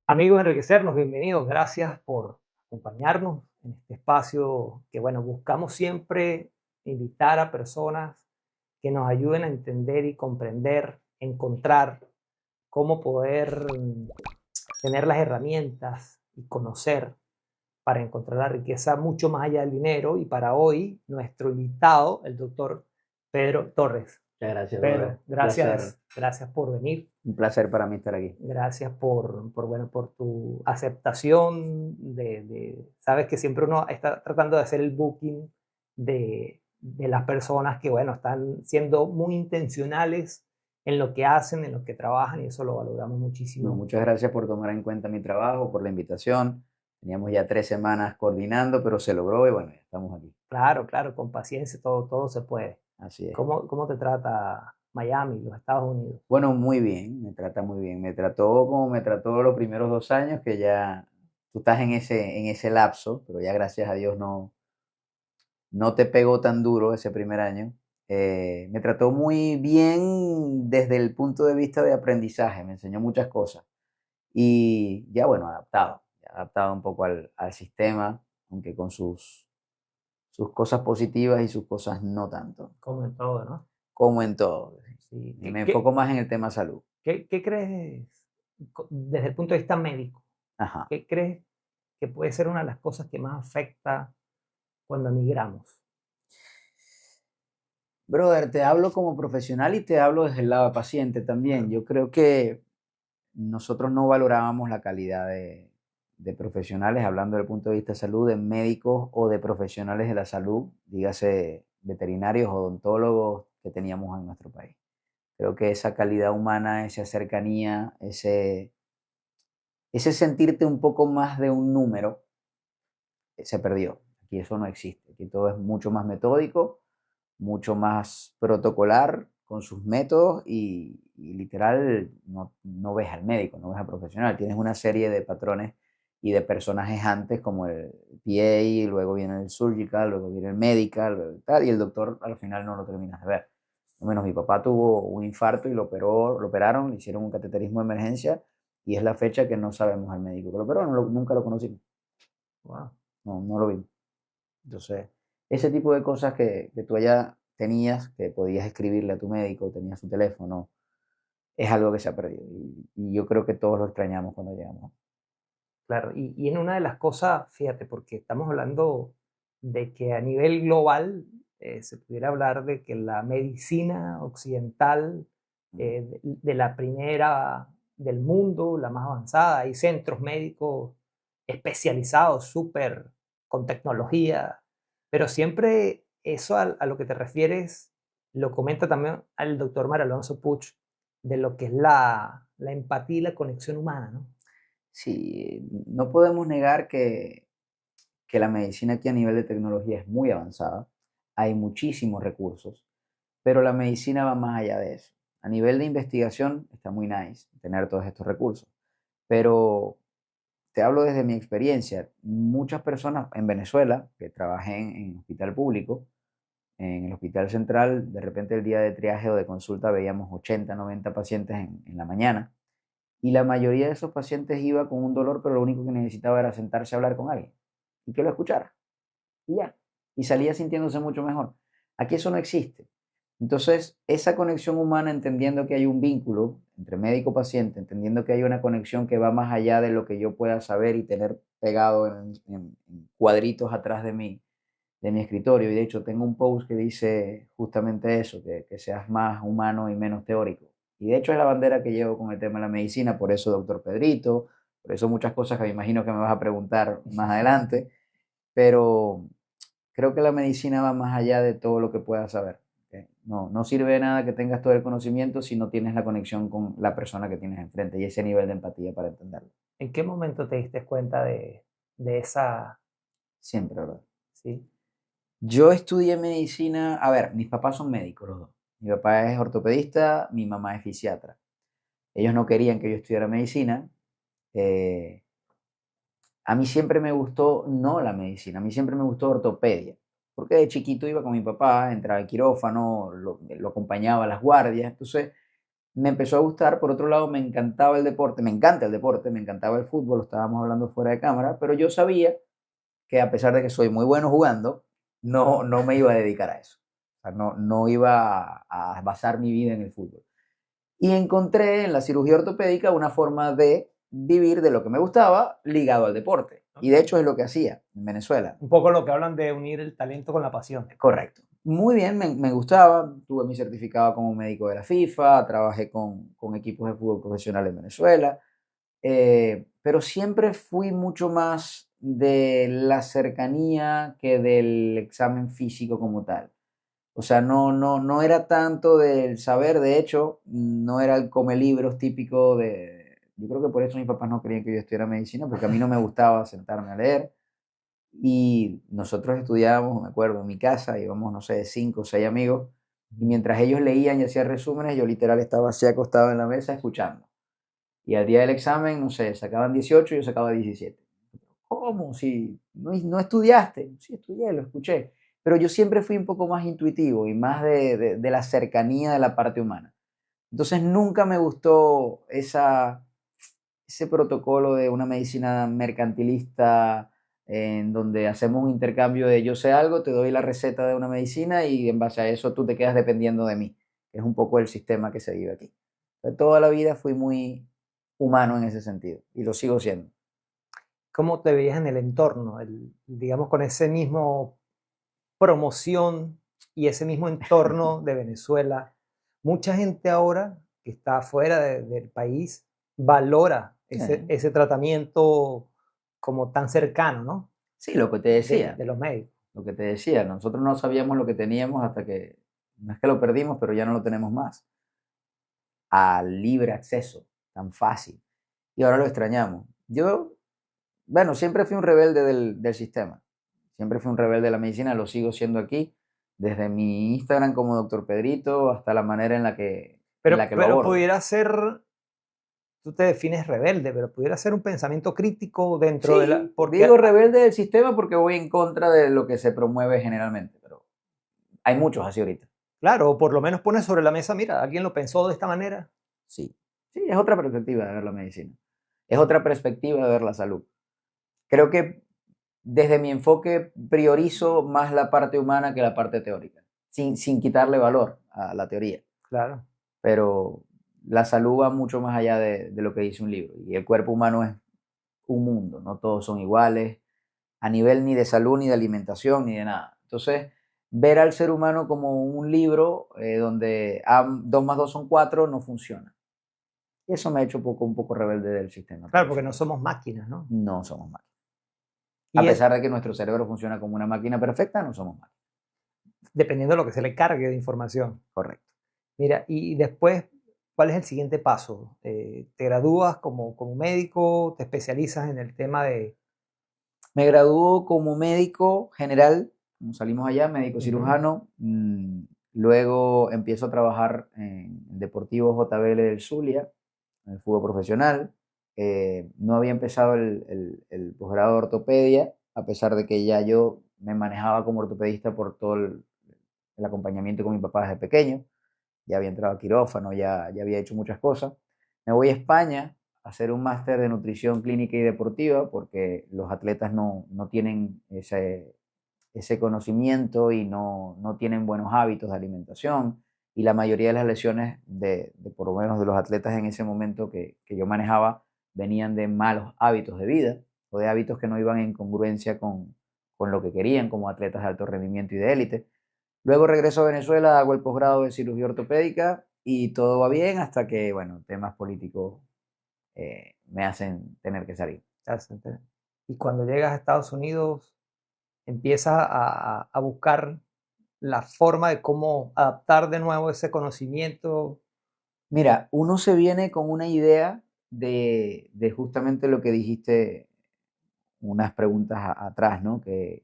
Amigos, enriquecernos, bienvenidos. Gracias por acompañarnos en este espacio que, bueno, buscamos siempre invitar a personas que nos ayuden a entender y comprender, encontrar cómo poder tener las herramientas y conocer para encontrar la riqueza mucho más allá del dinero. Y para hoy, nuestro invitado, el doctor Pedro Torres. Muchas gracias, Pedro, brother. Placer. gracias por venir. Un placer para mí estar aquí. Gracias bueno, por tu aceptación sabes que siempre uno está tratando de hacer el booking de las personas que, bueno, están siendo muy intencionales en lo que hacen, en lo que trabajan, y eso lo valoramos No, muchísimo. muchas gracias por tomar en cuenta mi trabajo, por la invitación. Teníamos ya 3 semanas coordinando, pero se logró y bueno, ya estamos aquí. Claro, claro, con paciencia todo se puede. Así es. ¿Cómo te trata Miami, los Estados Unidos? Bueno, muy bien, me trata muy bien. Me trató como me trató los primeros 2 años, que ya tú estás en ese lapso, pero ya gracias a Dios no te pegó tan duro ese primer año. Me trató muy bien desde el punto de vista de aprendizaje, me enseñó muchas cosas. Y ya bueno, ya adaptado un poco al sistema, aunque con sus cosas positivas y sus cosas no tanto, Como en todo, ¿no? como en todo. Sí. Y me enfoco más en el tema salud. ¿Qué crees desde el punto de vista médico? Ajá. ¿Qué crees que puede ser una de las cosas que más afecta cuando emigramos? Brother, te hablo como profesional y te hablo desde el lado de paciente también. Claro. Yo creo que nosotros no valorábamos la calidad de profesionales, hablando del punto de vista de salud, de médicos o de profesionales de la salud, dígase veterinarios, odontólogos que teníamos en nuestro país. Creo que esa calidad humana, esa cercanía, ese sentirte un poco más de un número, se perdió. Aquí eso no existe. Aquí todo es mucho más metódico, mucho más protocolar con sus métodos y literal no ves al médico, no ves al profesional. Tienes una serie de patrones y de personajes antes como el PA, y luego viene el surgical, luego viene el medical, luego tal, y el doctor al final no lo terminas de ver. Al menos mi papá tuvo un infarto y lo operaron, le hicieron un cateterismo de emergencia y es la fecha que no sabemos al médico que lo operó, nunca lo conocimos, Wow. no lo vimos. Entonces, ese tipo de cosas que tú allá tenías, que podías escribirle a tu médico, tenías su teléfono, es algo que se ha perdido. Y yo creo que todos lo extrañamos cuando llegamos. Claro, y en una de las cosas, fíjate, porque estamos hablando de que a nivel global se pudiera hablar de que la medicina occidental, Ujú. de la primera del mundo, la más avanzada, hay centros médicos especializados, súper con tecnología, pero siempre eso a lo que te refieres lo comenta también el doctor Mar Alonso Puig, de lo que es la empatía y la conexión humana, ¿no? Sí, no podemos negar que la medicina aquí a nivel de tecnología es muy avanzada. Hay muchísimos recursos, pero la medicina va más allá de eso. A nivel de investigación está muy nice tener todos estos recursos, pero te hablo desde mi experiencia. Muchas personas en Venezuela que trabajé en hospital público, en el hospital central, de repente el día de triaje o de consulta veíamos 80, 90 pacientes en la mañana y la mayoría de esos pacientes iba con un dolor, pero lo único que necesitaba era sentarse a hablar con alguien y que lo escuchara y ya. Y salía sintiéndose mucho mejor. Aquí eso no existe. Entonces, esa conexión humana, entendiendo que hay un vínculo entre médico-paciente, entendiendo que hay una conexión que va más allá de lo que yo pueda saber y tener pegado en cuadritos atrás de mi escritorio. Y de hecho, tengo un post que dice justamente eso, que seas más humano y menos teórico. Y de hecho es la bandera que llevo con el tema de la medicina, por eso doctor Pedrito, por eso muchas cosas que me imagino que me vas a preguntar más adelante, pero creo que la medicina va más allá de todo lo que puedas saber. ¿Ok? No sirve de nada que tengas todo el conocimiento si no tienes la conexión con la persona que tienes enfrente y ese nivel de empatía para entenderlo. ¿En qué momento te diste cuenta de esa, Siempre, ¿verdad? sí? Yo estudié medicina, a ver, mis papás son médicos los dos. Mi papá es ortopedista, mi mamá es fisiatra. Ellos no querían que yo estudiara medicina. eh, a mí siempre me gustó, no la medicina, a mí siempre me gustó ortopedia, porque de chiquito iba con mi papá, entraba al quirófano, lo acompañaba a las guardias, entonces me empezó a gustar. Por otro lado, me encantaba el deporte, me encanta el deporte, me encantaba el fútbol, lo estábamos hablando fuera de cámara, pero yo sabía que a pesar de que soy muy bueno jugando, no me iba a dedicar a eso. O sea, no iba a basar mi vida en el fútbol. Y encontré en la cirugía ortopédica una forma de vivir de lo que me gustaba ligado al deporte. Y de hecho es lo que hacía en Venezuela. Un poco lo que hablan de unir el talento con la pasión. Correcto. Muy bien, me gustaba. Tuve mi certificado como médico de la FIFA, trabajé con equipos de fútbol profesional en Venezuela, pero siempre fui mucho más de la cercanía que del examen físico como tal. O sea, no era tanto del saber, de hecho, no era el come libros típico de... Yo creo que por eso mis papás no querían que yo estudiara medicina, porque a mí no me gustaba sentarme a leer. Y nosotros estudiábamos, me acuerdo, en mi casa, íbamos, no sé, 5 o 6 amigos, y mientras ellos leían y hacían resúmenes, yo literal estaba así acostado en la mesa escuchando. Y al día del examen, no sé, sacaban 18 y yo sacaba 17. ¿Cómo? Si no estudiaste. Sí, estudié, lo escuché. Pero yo siempre fui un poco más intuitivo y más de la cercanía de la parte humana. Entonces nunca me gustó ese protocolo de una medicina mercantilista en donde hacemos un intercambio de yo sé algo, te doy la receta de una medicina y en base a eso tú te quedas dependiendo de mí. Es un poco el sistema que se vive aquí. De toda la vida fui muy humano en ese sentido y lo sigo siendo. ¿Cómo te veías en el entorno? Digamos, con ese mismo promoción y ese mismo entorno de Venezuela. Mucha gente ahora que está fuera del país valora Sí, ese tratamiento como tan cercano, ¿no? sí, lo que te decía, De los médicos. lo que te decía, nosotros no sabíamos lo que teníamos hasta que, no es que lo perdimos, pero ya no lo tenemos más, a libre acceso, tan fácil. Y ahora lo extrañamos. Yo, bueno, siempre fui un rebelde del sistema, siempre fui un rebelde de la medicina, lo sigo siendo aquí, desde mi Instagram como Doctor Pedrito hasta la manera en la que lo Pero abordo. pudiera ser, tú te defines rebelde, pero pudiera ser un pensamiento crítico dentro de la... Sí, Porque, digo rebelde del sistema porque voy en contra de lo que se promueve generalmente, pero hay muchos así ahorita. claro, o por lo menos pones sobre la mesa, mira, alguien lo pensó de esta manera. Sí, sí, es otra perspectiva de ver la medicina. Es otra perspectiva de ver la salud. Creo que desde mi enfoque priorizo más la parte humana que la parte teórica, sin quitarle valor a la teoría. Claro. Pero la salud va mucho más allá de lo que dice un libro. Y el cuerpo humano es un mundo, no todos son iguales, a nivel ni de salud, ni de alimentación, ni de nada. Entonces, ver al ser humano como un libro donde 2 más 2 son 4 no funciona. Y eso me ha hecho un poco rebelde del sistema, por Claro, porque no decirlo así. somos máquinas, ¿no? No somos máquinas. A Y es pesar de que nuestro cerebro funciona como una máquina perfecta, no somos máquinas. dependiendo de lo que se le cargue de información. Correcto. Mira, y después, ¿cuál es el siguiente paso? ¿Te gradúas como médico? ¿Te especializas en el tema de... Me graduó como médico general, como salimos allá, médico Ujú. cirujano. Luego empiezo a trabajar en el Deportivo JBL del Zulia, en el fútbol profesional. No había empezado el posgrado de ortopedia, a pesar de que ya yo me manejaba como ortopedista por todo el acompañamiento con mi papá desde pequeño. Ya había entrado a quirófano, ya había hecho muchas cosas. Me voy a España a hacer un máster de nutrición clínica y deportiva porque los atletas no tienen ese conocimiento y no tienen buenos hábitos de alimentación y la mayoría de las lesiones de por lo menos de los atletas en ese momento que yo manejaba venían de malos hábitos de vida o de hábitos que no iban en congruencia con lo que querían como atletas de alto rendimiento y de élite. Luego regreso a Venezuela, hago el posgrado de cirugía ortopédica y todo va bien hasta que, bueno, temas políticos me hacen tener que salir. Y cuando llegas a Estados Unidos, empiezas a buscar la forma de cómo adaptar de nuevo ese conocimiento. Mira, uno se viene con una idea de justamente lo que dijiste unas preguntas atrás, ¿no? Que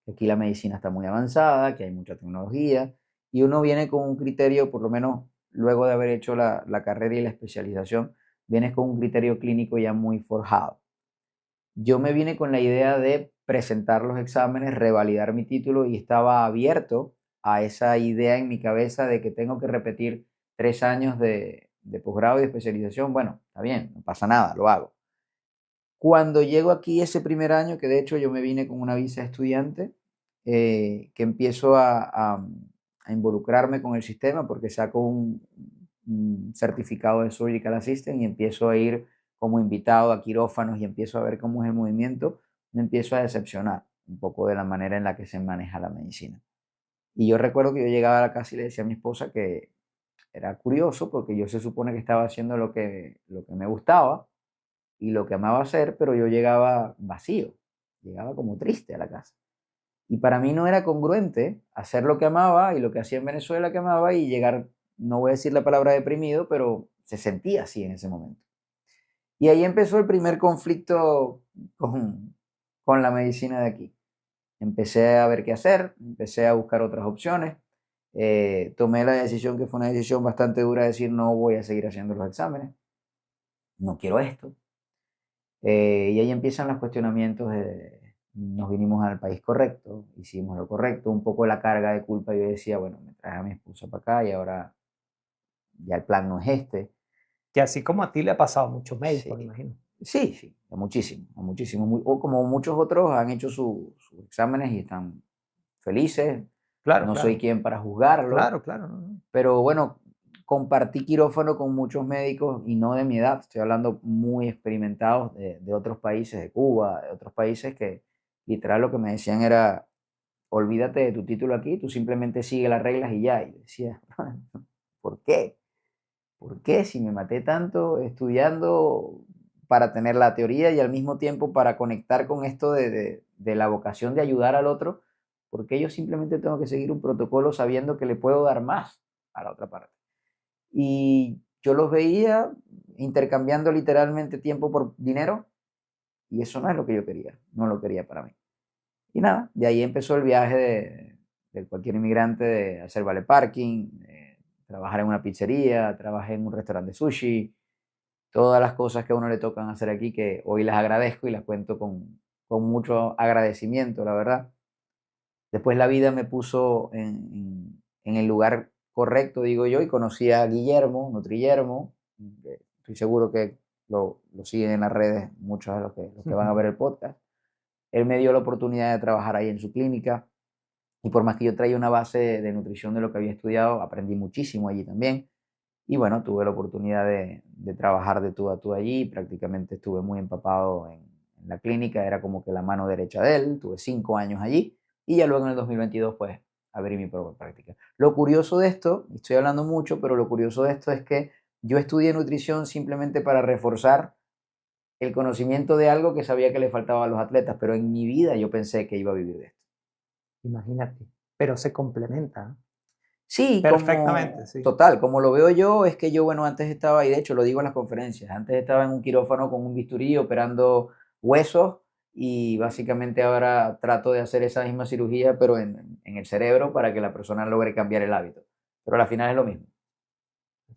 aquí la medicina está muy avanzada, que hay mucha tecnología, y uno viene con un criterio, por lo menos luego de haber hecho la carrera y la especialización, vienes con un criterio clínico ya muy forjado. Yo me vine con la idea de presentar los exámenes, revalidar mi título y estaba abierto a esa idea en mi cabeza de que tengo que repetir 3 años de posgrado y de especialización, bueno, está bien, no pasa nada, lo hago. Cuando llego aquí ese primer año, que de hecho yo me vine con una visa de estudiante, que empiezo a involucrarme con el sistema porque saco un certificado de Surgical Assistant y empiezo a ir como invitado a quirófanos y empiezo a ver cómo es el movimiento, me empiezo a decepcionar un poco de la manera en la que se maneja la medicina. Y yo recuerdo que yo llegaba a la casa y le decía a mi esposa que era curioso porque yo se supone que estaba haciendo lo que me gustaba y lo que amaba hacer, pero yo llegaba vacío, llegaba como triste a la casa. Y para mí no era congruente hacer lo que amaba y lo que hacía en Venezuela que amaba y llegar, no voy a decir la palabra deprimido, pero se sentía así en ese momento. Y ahí empezó el primer conflicto con la medicina de aquí. Empecé a ver qué hacer, empecé a buscar otras opciones. Tomé la decisión, que fue una decisión bastante dura, de decir no voy a seguir haciendo los exámenes, no quiero esto. Y ahí empiezan los cuestionamientos de nos vinimos al país correcto, hicimos lo correcto, un poco la carga de culpa. Yo decía, bueno, me traje a mi esposa para acá y ahora ya el plan no es este. Que así como a ti le ha pasado a muchos médicos, me Sí, imagino. sí, sí, a muchísimos, a muchísimos. O como muchos otros han hecho sus exámenes y están felices. Claro, No soy claro, quien para juzgarlo, claro, claro. No, no. pero bueno, compartí quirófano con muchos médicos y no de mi edad, estoy hablando muy experimentados de otros países, de Cuba, de otros países que literal lo que me decían era, olvídate de tu título aquí, tú simplemente sigue las reglas y ya. Y yo decía, ¿por qué? ¿Por qué si me maté tanto estudiando para tener la teoría y al mismo tiempo para conectar con esto de la vocación de ayudar al otro? ¿Por qué yo simplemente tengo que seguir un protocolo sabiendo que le puedo dar más a la otra parte? Y yo los veía intercambiando literalmente tiempo por dinero y eso no es lo que yo quería, no lo quería para mí. Y nada, de ahí empezó el viaje de cualquier inmigrante de hacer vale parking, trabajar en una pizzería, trabajé en un restaurante de sushi, todas las cosas que a uno le tocan hacer aquí que hoy las agradezco y las cuento con mucho agradecimiento, la verdad. Después la vida me puso en el lugar correcto, digo yo, y conocí a Guillermo, Nutriyermo, que estoy seguro que lo siguen en las redes muchos de los que van a ver el podcast. Él me dio la oportunidad de trabajar ahí en su clínica y por más que yo traía una base de nutrición de lo que había estudiado, aprendí muchísimo allí también. Y bueno, tuve la oportunidad de trabajar de tú a tú allí, prácticamente estuve muy empapado en la clínica, era como que la mano derecha de él, tuve 5 años allí y ya luego en el 2022 pues abrí mi propia práctica. Lo curioso de esto, y estoy hablando mucho, pero lo curioso de esto es que yo estudié nutrición simplemente para reforzar el conocimiento de algo que sabía que le faltaba a los atletas, pero en mi vida yo pensé que iba a vivir de esto. Imagínate. Pero se complementa, ¿no? Sí, Perfectamente, como sí. total, como lo veo yo, es que yo, bueno, antes estaba, y de hecho lo digo en las conferencias, antes estaba en un quirófano con un bisturí operando huesos y básicamente ahora trato de hacer esa misma cirugía, pero en el cerebro para que la persona logre cambiar el hábito. Pero al final es lo mismo.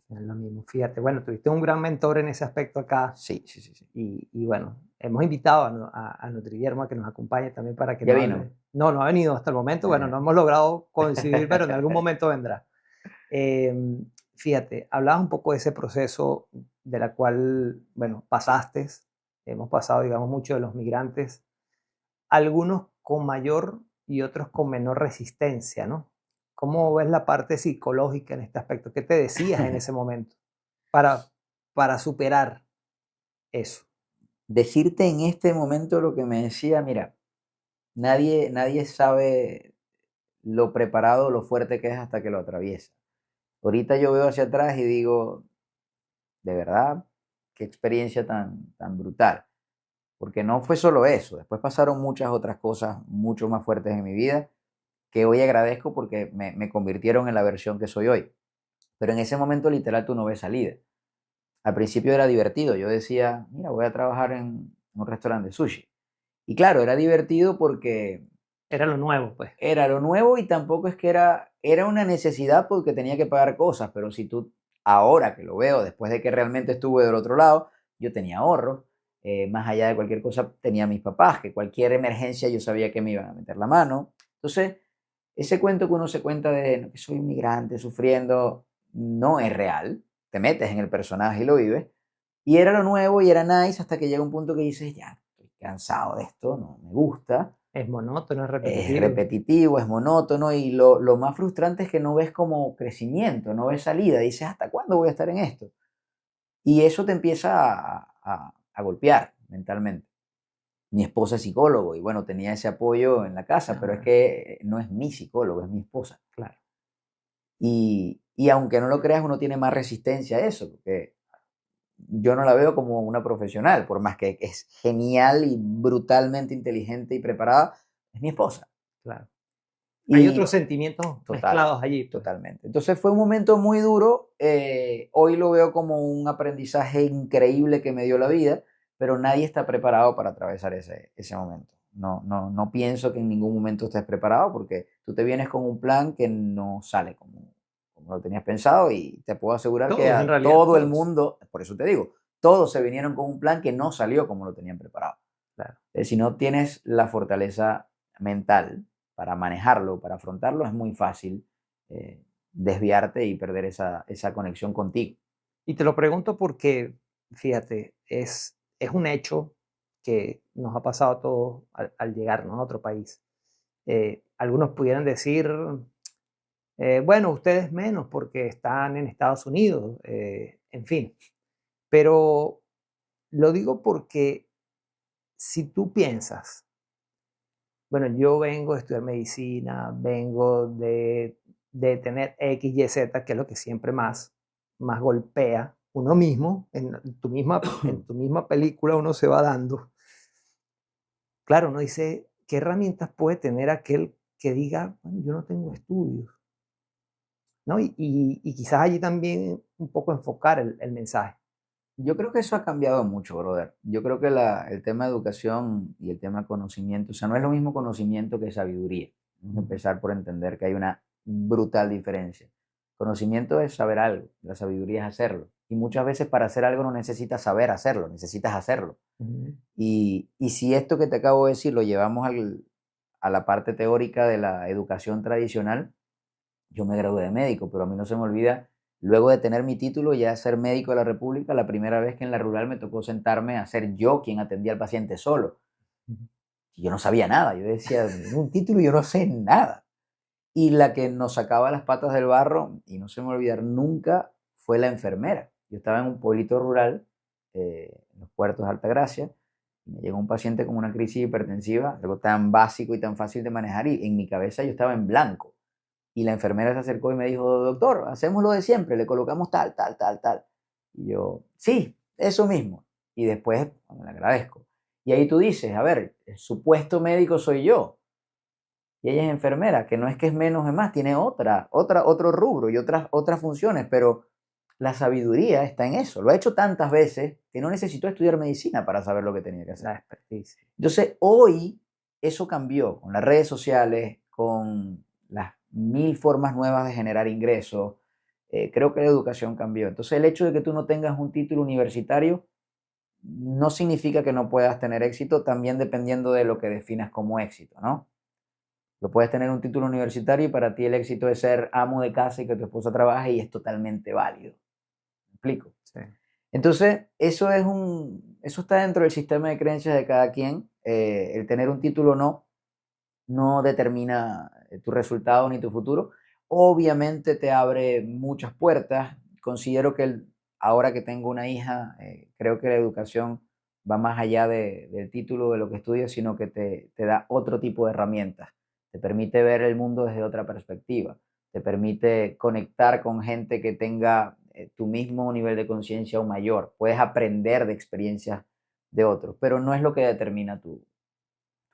Es lo mismo. Fíjate, bueno, tuviste un gran mentor en ese aspecto acá Sí, sí, sí, sí. y bueno, hemos invitado a Nutriguermo a que nos acompañe también para que Ya nos vino. hable. No, no ha venido hasta el momento, bueno, no hemos logrado coincidir, pero en algún momento vendrá. Fíjate, hablabas un poco de ese proceso de la cual, bueno, pasaste, hemos pasado, digamos, mucho de los migrantes, algunos con mayor y otros con menor resistencia, ¿no? ¿Cómo ves la parte psicológica en este aspecto? ¿Qué te decías en ese momento para, para superar eso? Decirte en este momento lo que me decía, mira, nadie sabe lo preparado, lo fuerte que es hasta que lo atraviesa. Ahorita yo veo hacia atrás y digo, de verdad, qué experiencia tan brutal. Porque no fue solo eso, después pasaron muchas otras cosas mucho más fuertes en mi vida que hoy agradezco porque me convirtieron en la versión que soy hoy. Pero en ese momento literal tú no ves salida. Al principio era divertido, yo decía, mira, voy a trabajar en un restaurante de sushi. Y claro, era divertido porque Era lo nuevo, pues. era lo nuevo y tampoco es que era una necesidad porque tenía que pagar cosas, pero si tú, ahora que lo veo, después de que realmente estuve del otro lado, yo tenía ahorros, más allá de cualquier cosa tenía a mis papás, que cualquier emergencia yo sabía que me iban a meter la mano. Entonces, ese cuento que uno se cuenta de que soy inmigrante sufriendo, no es real. te metes en el personaje y lo vives. Y era lo nuevo y era nice hasta que llega un punto que dices, ya, estoy cansado de esto, no me gusta. Es monótono, es Es repetitivo. repetitivo, es monótono y lo más frustrante es que no ves como crecimiento, no ves salida. Dices, ¿hasta cuándo voy a estar en esto? Y eso te empieza a golpear mentalmente. Mi esposa es psicólogo y bueno, tenía ese apoyo en la casa, pero es Ah, que no es mi psicólogo, es mi esposa. claro. Y aunque no lo creas, uno tiene más resistencia a eso, porque yo no la veo como una profesional, por más que es genial y brutalmente inteligente y preparada, es mi esposa. Claro. Hay otros Y sentimientos total, mezclados allí, pues. totalmente. Entonces fue un momento muy duro. Hoy lo veo como un aprendizaje increíble que me dio la vida, pero nadie está preparado para atravesar ese momento. No pienso que en ningún momento estés preparado porque tú te vienes con un plan que no sale como lo tenías pensado y te puedo asegurar que Todos, en a realidad, todo el todos. mundo, por eso te digo, todos se vinieron con un plan que no salió como lo tenían preparado. Claro. Si no tienes la fortaleza mental para manejarlo, para afrontarlo, es muy fácil desviarte y perder esa conexión contigo. Y te lo pregunto porque, fíjate, es un hecho que nos ha pasado a todos al llegar, ¿no?, a otro país. Algunos pudieran decir, bueno, ustedes menos porque están en Estados Unidos, en fin. Pero lo digo porque si tú piensas, bueno, yo vengo de estudiar medicina, vengo de tener X, Y, Z, que es lo que siempre más golpea uno mismo, en tu misma película uno se va dando. Claro, uno dice, ¿qué herramientas puede tener aquel que diga, bueno, yo no tengo estudios? ¿No? Y quizás allí también un poco enfocar el mensaje. Yo creo que eso ha cambiado mucho, brother. Yo creo que el tema de educación y el tema de conocimiento, o sea, no es lo mismo conocimiento que sabiduría. Vamos a Ujú, empezar por entender que hay una brutal diferencia. Conocimiento es saber algo, la sabiduría es hacerlo. Y muchas veces para hacer algo no necesitas saber hacerlo, necesitas hacerlo. ujú, Y si esto que te acabo de decir lo llevamos a la parte teórica de la educación tradicional, yo me gradué de médico, pero a mí no se me olvida, luego de tener mi título, ya ser médico de la República, la primera vez que en la rural me tocó sentarme a ser yo quien atendía al paciente solo. ujú. Y yo no sabía nada, yo decía, "Tengo un título y yo no sé nada". Y la que nos sacaba las patas del barro, y no se me va a olvidar nunca, fue la enfermera. Yo estaba en un pueblito rural, en los puertos de Altagracia, y me llegó un paciente con una crisis hipertensiva, algo tan básico y tan fácil de manejar, y en mi cabeza yo estaba en blanco. Y la enfermera se acercó y me dijo, doctor, hacemos lo de siempre, le colocamos tal, tal, tal, tal. Y yo, sí, eso mismo. Y después, bueno, le agradezco. Y ahí tú dices, a ver, el supuesto médico soy yo. Y ella es enfermera, que no es que es menos es más, tiene otro rubro y otras funciones, pero la sabiduría está en eso. Lo ha hecho tantas veces que no necesitó estudiar medicina para saber lo que tenía que hacer. La expertise. Entonces, hoy eso cambió con las redes sociales, con las mil formas nuevas de generar ingresos. Creo que la educación cambió. Entonces, el hecho de que tú no tengas un título universitario no significa que no puedas tener éxito, también dependiendo de lo que definas como éxito, ¿no? Lo puedes tener un título universitario y para ti el éxito es ser amo de casa y que tu esposa trabaje y es totalmente válido. ¿Me explico? Sí. Entonces, eso está dentro del sistema de creencias de cada quien. El tener un título no determina tu resultado ni tu futuro. Obviamente te abre muchas puertas. Considero que ahora que tengo una hija, creo que la educación va más allá del título de lo que estudias, sino que te da otro tipo de herramientas. Te permite ver el mundo desde otra perspectiva. Te permite conectar con gente que tenga tu mismo nivel de conciencia o mayor. Puedes aprender de experiencias de otros, pero no es lo que determina tu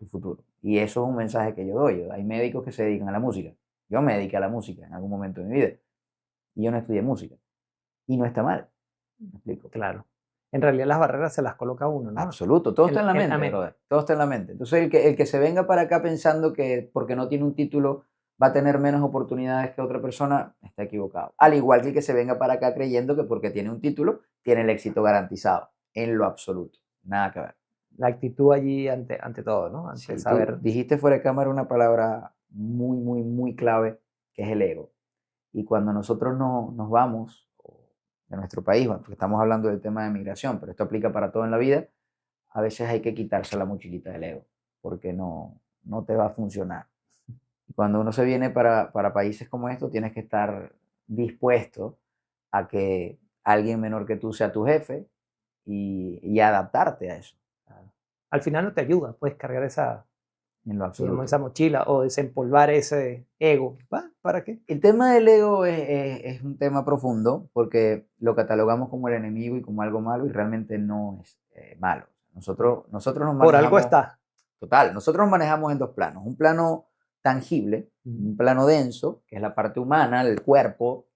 futuro. Y eso es un mensaje que yo doy. Hay médicos que se dedican a la música. Yo me dediqué a la música en algún momento de mi vida y yo no estudié música. Y no está mal. ¿Me explico? Claro. En realidad las barreras se las coloca uno, ¿no? Absoluto. Todo está en la En la mente, mente. brother. Todo está en la mente. Entonces, el que se venga para acá pensando que porque no tiene un título va a tener menos oportunidades que otra persona, está equivocado. Al igual que el que se venga para acá creyendo que porque tiene un título, tiene el éxito garantizado. En lo absoluto. Nada que ver. La actitud allí ante todo, ¿no? Ante Sí, tú saber. dijiste fuera de cámara una palabra muy, muy, muy clave, que es el ego. Y cuando nosotros nos vamos, de nuestro país, bueno, porque estamos hablando del tema de migración, pero esto aplica para todo en la vida, a veces hay que quitarse la mochilita del ego, porque no te va a funcionar. Y cuando uno se viene para países como estos, tienes que estar dispuesto a que alguien menor que tú sea tu jefe y adaptarte a eso, Al final no te ayuda, puedes cargar esa, en lo digamos, absoluto. esa mochila o desempolvar ese ego. ¿Para qué? El tema del ego es un tema profundo porque lo catalogamos como el enemigo y como algo malo y realmente no es malo. Nosotros nos Por algo manejamos, está. total, nosotros nos manejamos en dos planos. Un plano tangible, un plano denso, que es la parte humana, el cuerpo,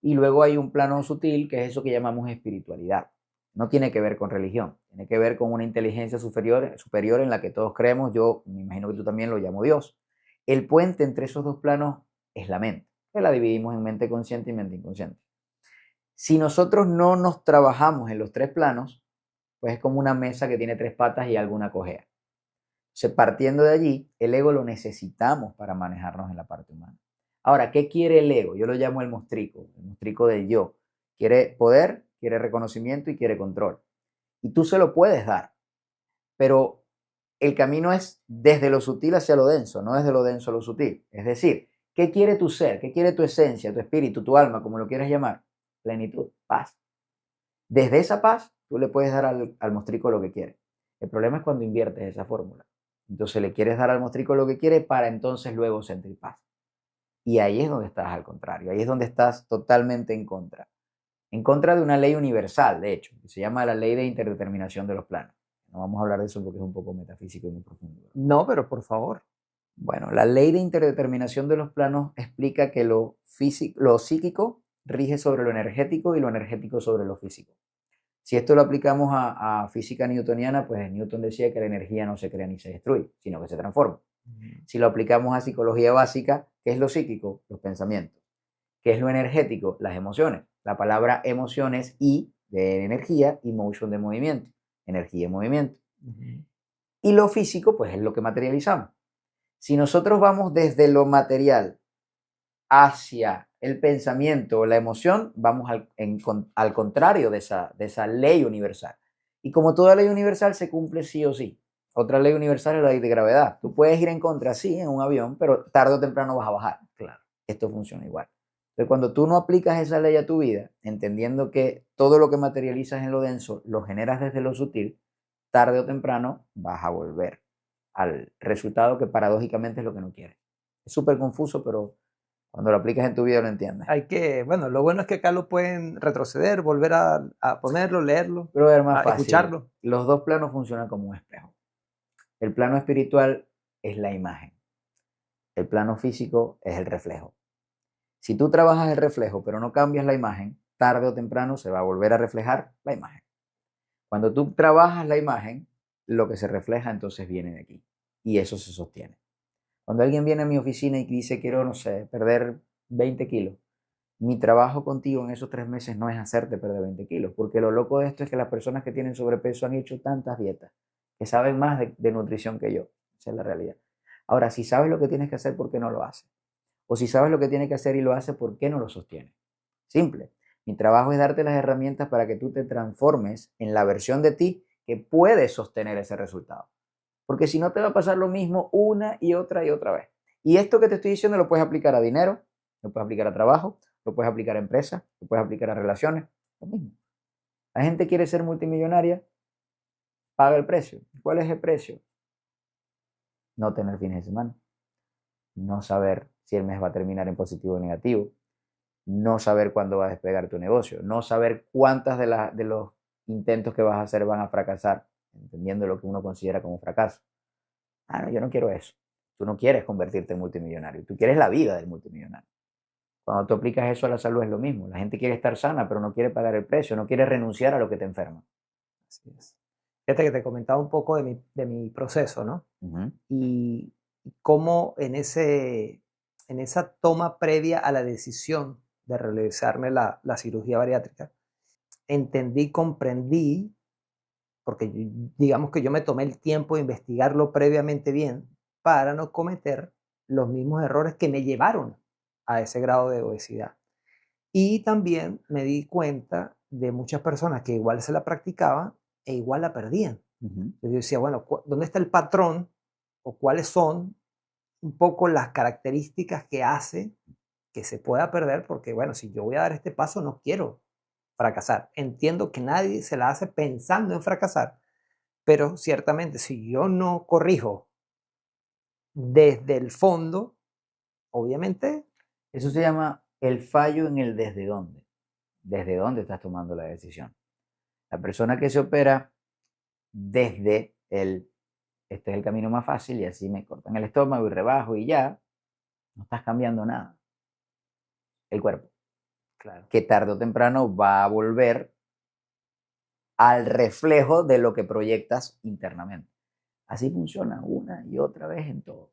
y luego hay un plano sutil, que es eso que llamamos espiritualidad. No tiene que ver con religión, tiene que ver con una inteligencia superior en la que todos creemos. Yo me imagino que tú también lo llamo Dios. El puente entre esos dos planos es la mente, que la dividimos en mente consciente y mente inconsciente. Si nosotros no nos trabajamos en los tres planos, pues es como una mesa que tiene tres patas y alguna cojea. Partiendo de allí, el ego lo necesitamos para manejarnos en la parte humana. Ahora, ¿qué quiere el ego? Yo lo llamo el mostrico del yo. Quiere poder, quiere reconocimiento y quiere control. Y tú se lo puedes dar, pero el camino es desde lo sutil hacia lo denso, no desde lo denso a lo sutil. Es decir, ¿qué quiere tu ser? ¿Qué quiere tu esencia, tu espíritu, tu alma, como lo quieras llamar? Plenitud, paz. Desde esa paz, tú le puedes dar al mostrico lo que quiere. El problema es cuando inviertes esa fórmula. Entonces le quieres dar al mostrico lo que quiere para entonces luego sentir paz. Y ahí es donde estás al contrario, ahí es donde estás totalmente en contra de una ley universal, de hecho, que se llama la ley de interdeterminación de los planos. No vamos a hablar de eso porque es un poco metafísico y muy profundo. No, pero por favor. Bueno, la ley de interdeterminación de los planos explica que lo psíquico rige sobre lo energético y lo energético sobre lo físico. Si esto lo aplicamos a física newtoniana, pues Newton decía que la energía no se crea ni se destruye, sino que se transforma. Si lo aplicamos a psicología básica, ¿qué es lo psíquico? Los pensamientos. ¿Qué es lo energético? Las emociones. La palabra emociones I de energía y motion de movimiento. Energía y movimiento. Y lo físico, pues es lo que materializamos. Si nosotros vamos desde lo material hacia el pensamiento o la emoción, vamos al contrario de esa ley universal. Y como toda ley universal se cumple sí o sí. Otra ley universal es la ley de gravedad. Tú puedes ir en contra, sí, en un avión, pero tarde o temprano vas a bajar. Claro, esto funciona igual. Entonces, cuando tú no aplicas esa ley a tu vida, entendiendo que todo lo que materializas en lo denso lo generas desde lo sutil, tarde o temprano vas a volver al resultado que paradójicamente es lo que no quieres. Es súper confuso, pero cuando lo aplicas en tu vida lo entiendes. Bueno, lo bueno es que acá lo pueden retroceder, volver a ponerlo, leerlo, Pero es más a fácil. escucharlo. Los dos planos funcionan como un espejo. El plano espiritual es la imagen. El plano físico es el reflejo. Si tú trabajas el reflejo pero no cambias la imagen, tarde o temprano se va a volver a reflejar la imagen. Cuando tú trabajas la imagen, lo que se refleja entonces viene de aquí. Y eso se sostiene. Cuando alguien viene a mi oficina y dice, quiero, no sé, perder 20 kilos, mi trabajo contigo en esos 3 meses no es hacerte perder 20 kilos, porque lo loco de esto es que las personas que tienen sobrepeso han hecho tantas dietas, que saben más de nutrición que yo. Esa es la realidad. Ahora, si sabes lo que tienes que hacer, ¿por qué no lo haces? O si sabes lo que tienes que hacer y lo haces, ¿por qué no lo sostienes? Simple. Mi trabajo es darte las herramientas para que tú te transformes en la versión de ti que puede sostener ese resultado. Porque si no te va a pasar lo mismo una y otra vez. Y esto que te estoy diciendo lo puedes aplicar a dinero, lo puedes aplicar a trabajo, lo puedes aplicar a empresas, lo puedes aplicar a relaciones, lo mismo. La gente quiere ser multimillonaria, paga el precio. ¿Cuál es el precio? No tener fines de semana, no saber si el mes va a terminar en positivo o negativo, no saber cuándo va a despegar tu negocio, no saber cuántas de los intentos que vas a hacer van a fracasar, entendiendo lo que uno considera como fracaso. Ah, no, yo no quiero eso. Tú no quieres convertirte en multimillonario, tú quieres la vida del multimillonario. Cuando tú aplicas eso a la salud es lo mismo. La gente quiere estar sana, pero no quiere pagar el precio, no quiere renunciar a lo que te enferma. Así es. Fíjate que te comentaba un poco de mi proceso, ¿no? Ujú. Y cómo en esa toma previa a la decisión de realizarme la cirugía bariátrica, entendí, comprendí, porque digamos que yo me tomé el tiempo de investigarlo previamente bien para no cometer los mismos errores que me llevaron a ese grado de obesidad. Y también me di cuenta de muchas personas que igual se la practicaban e igual la perdían. Ujú. Entonces yo decía, bueno, ¿dónde está el patrón o cuáles son un poco las características que hace que se pueda perder? Porque, bueno, si yo voy a dar este paso, no quiero fracasar. Entiendo que nadie se la hace pensando en fracasar, pero ciertamente si yo no corrijo desde el fondo, obviamente, Eso se llama el fallo en el desde dónde. Desde dónde estás tomando la decisión. La persona que se opera desde este es el camino más fácil y así me cortan el estómago y rebajo y ya, no estás cambiando nada. El cuerpo, claro, que tarde o temprano va a volver al reflejo de lo que proyectas internamente. Así funciona una y otra vez en todo.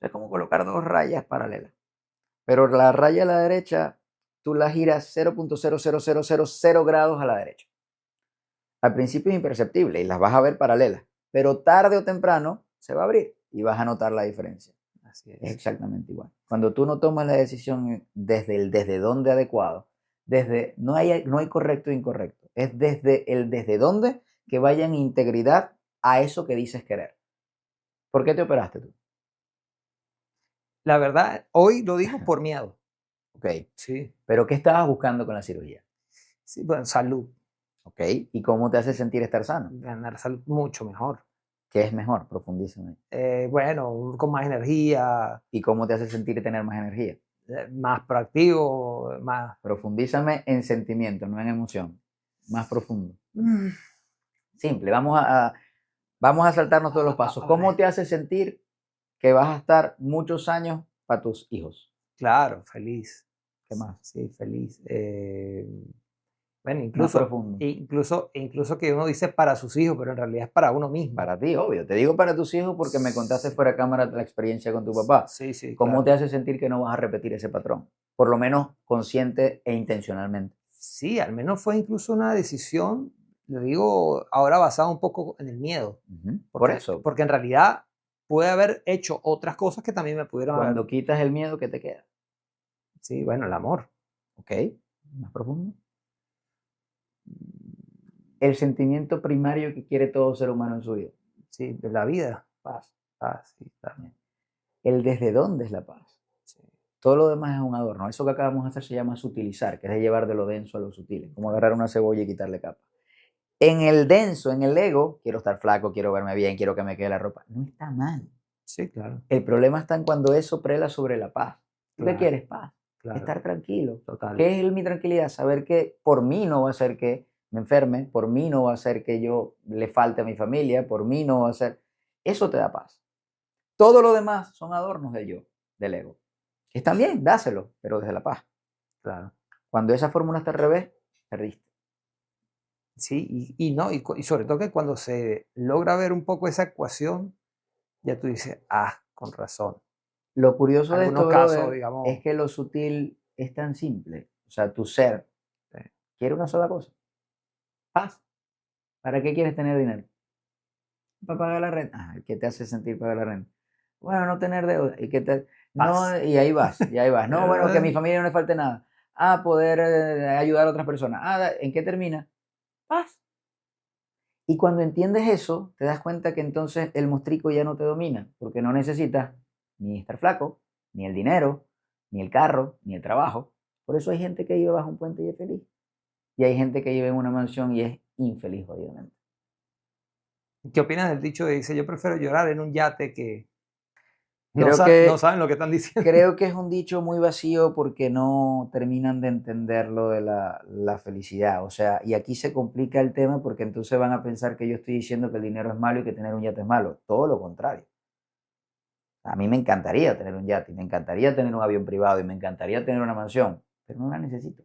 Es como colocar dos rayas paralelas. Pero la raya a la derecha, tú la giras 0.00000 grados a la derecha. Al principio es imperceptible y las vas a ver paralelas, pero tarde o temprano se va a abrir y vas a notar la diferencia. así Es es. exactamente igual. Cuando tú no tomas la decisión desde el desde dónde adecuado, no hay correcto e incorrecto, es desde el desde dónde que vaya en integridad a eso que dices querer. ¿Por qué te operaste tú? La verdad, hoy lo digo por miedo. Ok, Sí, pero ¿qué estabas buscando con la cirugía? sí, bueno, salud, Ok, ¿y cómo te hace sentir estar sano? ganar salud mucho mejor. ¿Qué es mejor? Profundízame. Bueno, con más energía, ¿Y cómo te hace sentir tener más energía? más proactivo, más... Profundízame en sentimiento, no en emoción. Más profundo. Mm, Simple, vamos a saltarnos todos los pasos. ¿Cómo te hace sentir que vas a estar muchos años para tus hijos? claro, feliz. ¿Qué más? Sí, feliz. Bueno, Más profundo. incluso que uno dice para sus hijos, pero en realidad es para uno mismo. Para ti, obvio. Te digo para tus hijos porque me contaste fuera de cámara la experiencia con tu papá. Sí, sí, ¿Cómo claro. te hace sentir que no vas a repetir ese patrón? Por lo menos consciente e intencionalmente. Sí, al menos fue incluso una decisión, lo digo ahora basada un poco en el miedo, Ujú. Por porque, eso, porque en realidad pude haber hecho otras cosas que también me pudieron haber, cuando quitas el miedo, ¿qué te queda? sí, bueno, el amor. ¿Ok? Más profundo. El sentimiento primario que quiere todo ser humano en su vida. Sí, de la vida, paz, paz, sí, claro, El desde dónde es la paz. sí, Todo lo demás es un adorno. Eso que acabamos de hacer se llama sutilizar, que es de llevar de lo denso a lo sutil. Es como agarrar una cebolla y quitarle capa. En el denso, en el ego, quiero estar flaco, quiero verme bien, quiero que me quede la ropa. No está mal. sí, claro, El problema está en cuando eso prela sobre la paz. ¿Tú qué claro, quieres? Paz. claro, Estar tranquilo. total. ¿Qué es mi tranquilidad? Saber que por mí no va a ser que me enferme, por mí no va a ser que yo le falte a mi familia, por mí no va a ser... Eso te da paz. Todo lo demás son adornos del yo, del ego. Que están bien, dáselo, pero desde la paz. Claro. Cuando esa fórmula está al revés, perdiste. Sí, y no, y sobre todo que cuando se logra ver un poco esa ecuación, ya tú dices, ah, con razón. Lo curioso de Algunos esto, casos, brother, es digamos, que lo sutil es tan simple. O sea, tu ser eh, quiere una sola cosa, paz. ¿Para qué quieres tener dinero? Para pagar la renta. Ah, ¿qué te hace sentir pagar la renta? Bueno, no tener deuda. ¿Y qué te... No, paz. y ahí vas, y ahí vas. No, bueno, que a mi familia no le falte nada. Ah, poder ayudar a otras personas. Ah, ¿en qué termina? Paz. Y cuando entiendes eso, te das cuenta que entonces el mostrico ya no te domina, porque no necesitas ni estar flaco, ni el dinero, ni el carro, ni el trabajo. Por eso hay gente que vive bajo un puente y es feliz. Y hay gente que vive en una mansión y es infeliz, jodidamente. ¿Qué opinas del dicho que dice, yo prefiero llorar en un yate que Creo no que, saben lo que están diciendo? creo que es un dicho muy vacío porque no terminan de entender lo de la felicidad. O sea, y aquí se complica el tema porque entonces van a pensar que yo estoy diciendo que el dinero es malo y que tener un yate es malo. Todo lo contrario. A mí me encantaría tener un yate, y me encantaría tener un avión privado y me encantaría tener una mansión, pero no la necesito.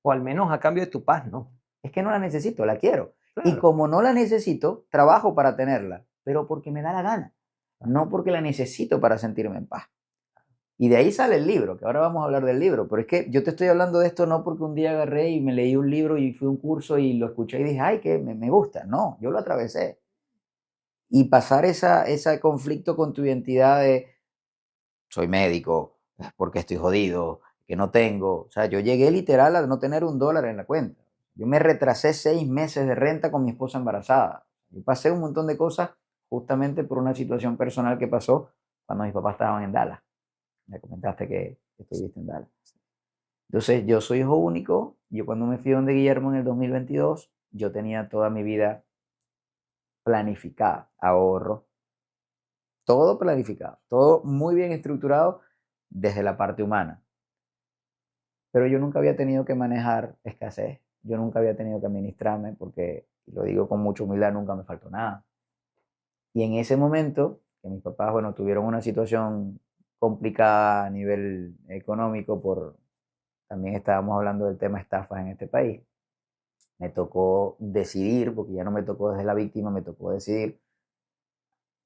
O al menos a cambio de tu paz, ¿no? Es que no la necesito, la quiero. Y Claro, como no la necesito, trabajo para tenerla, pero porque me da la gana, no porque la necesito para sentirme en paz. Y de ahí sale el libro, que ahora vamos a hablar del libro, pero es que yo te estoy hablando de esto no porque un día agarré y me leí un libro y fui a un curso y lo escuché y dije, ay, que me gusta. No, yo lo atravesé. Y pasar ese conflicto con tu identidad de soy médico, porque estoy jodido, que no tengo. O sea, yo llegué literal a no tener $1 en la cuenta. Yo me retrasé 6 meses de renta con mi esposa embarazada. Yo pasé un montón de cosas justamente por una situación personal que pasó cuando mis papás estaban en Dallas. Me comentaste que estuviste en Dallas. Entonces, yo soy hijo único. Yo cuando me fui donde Guillermo en el 2022, yo tenía toda mi vida planificada, ahorro, todo planificado, todo muy bien estructurado desde la parte humana. Pero yo nunca había tenido que manejar escasez, yo nunca había tenido que administrarme porque, y lo digo con mucha humildad, nunca me faltó nada. Y en ese momento, que mis papás, bueno, tuvieron una situación complicada a nivel económico, también estábamos hablando del tema estafas en este país, me tocó decidir, porque ya no me tocó desde la víctima, me tocó decidir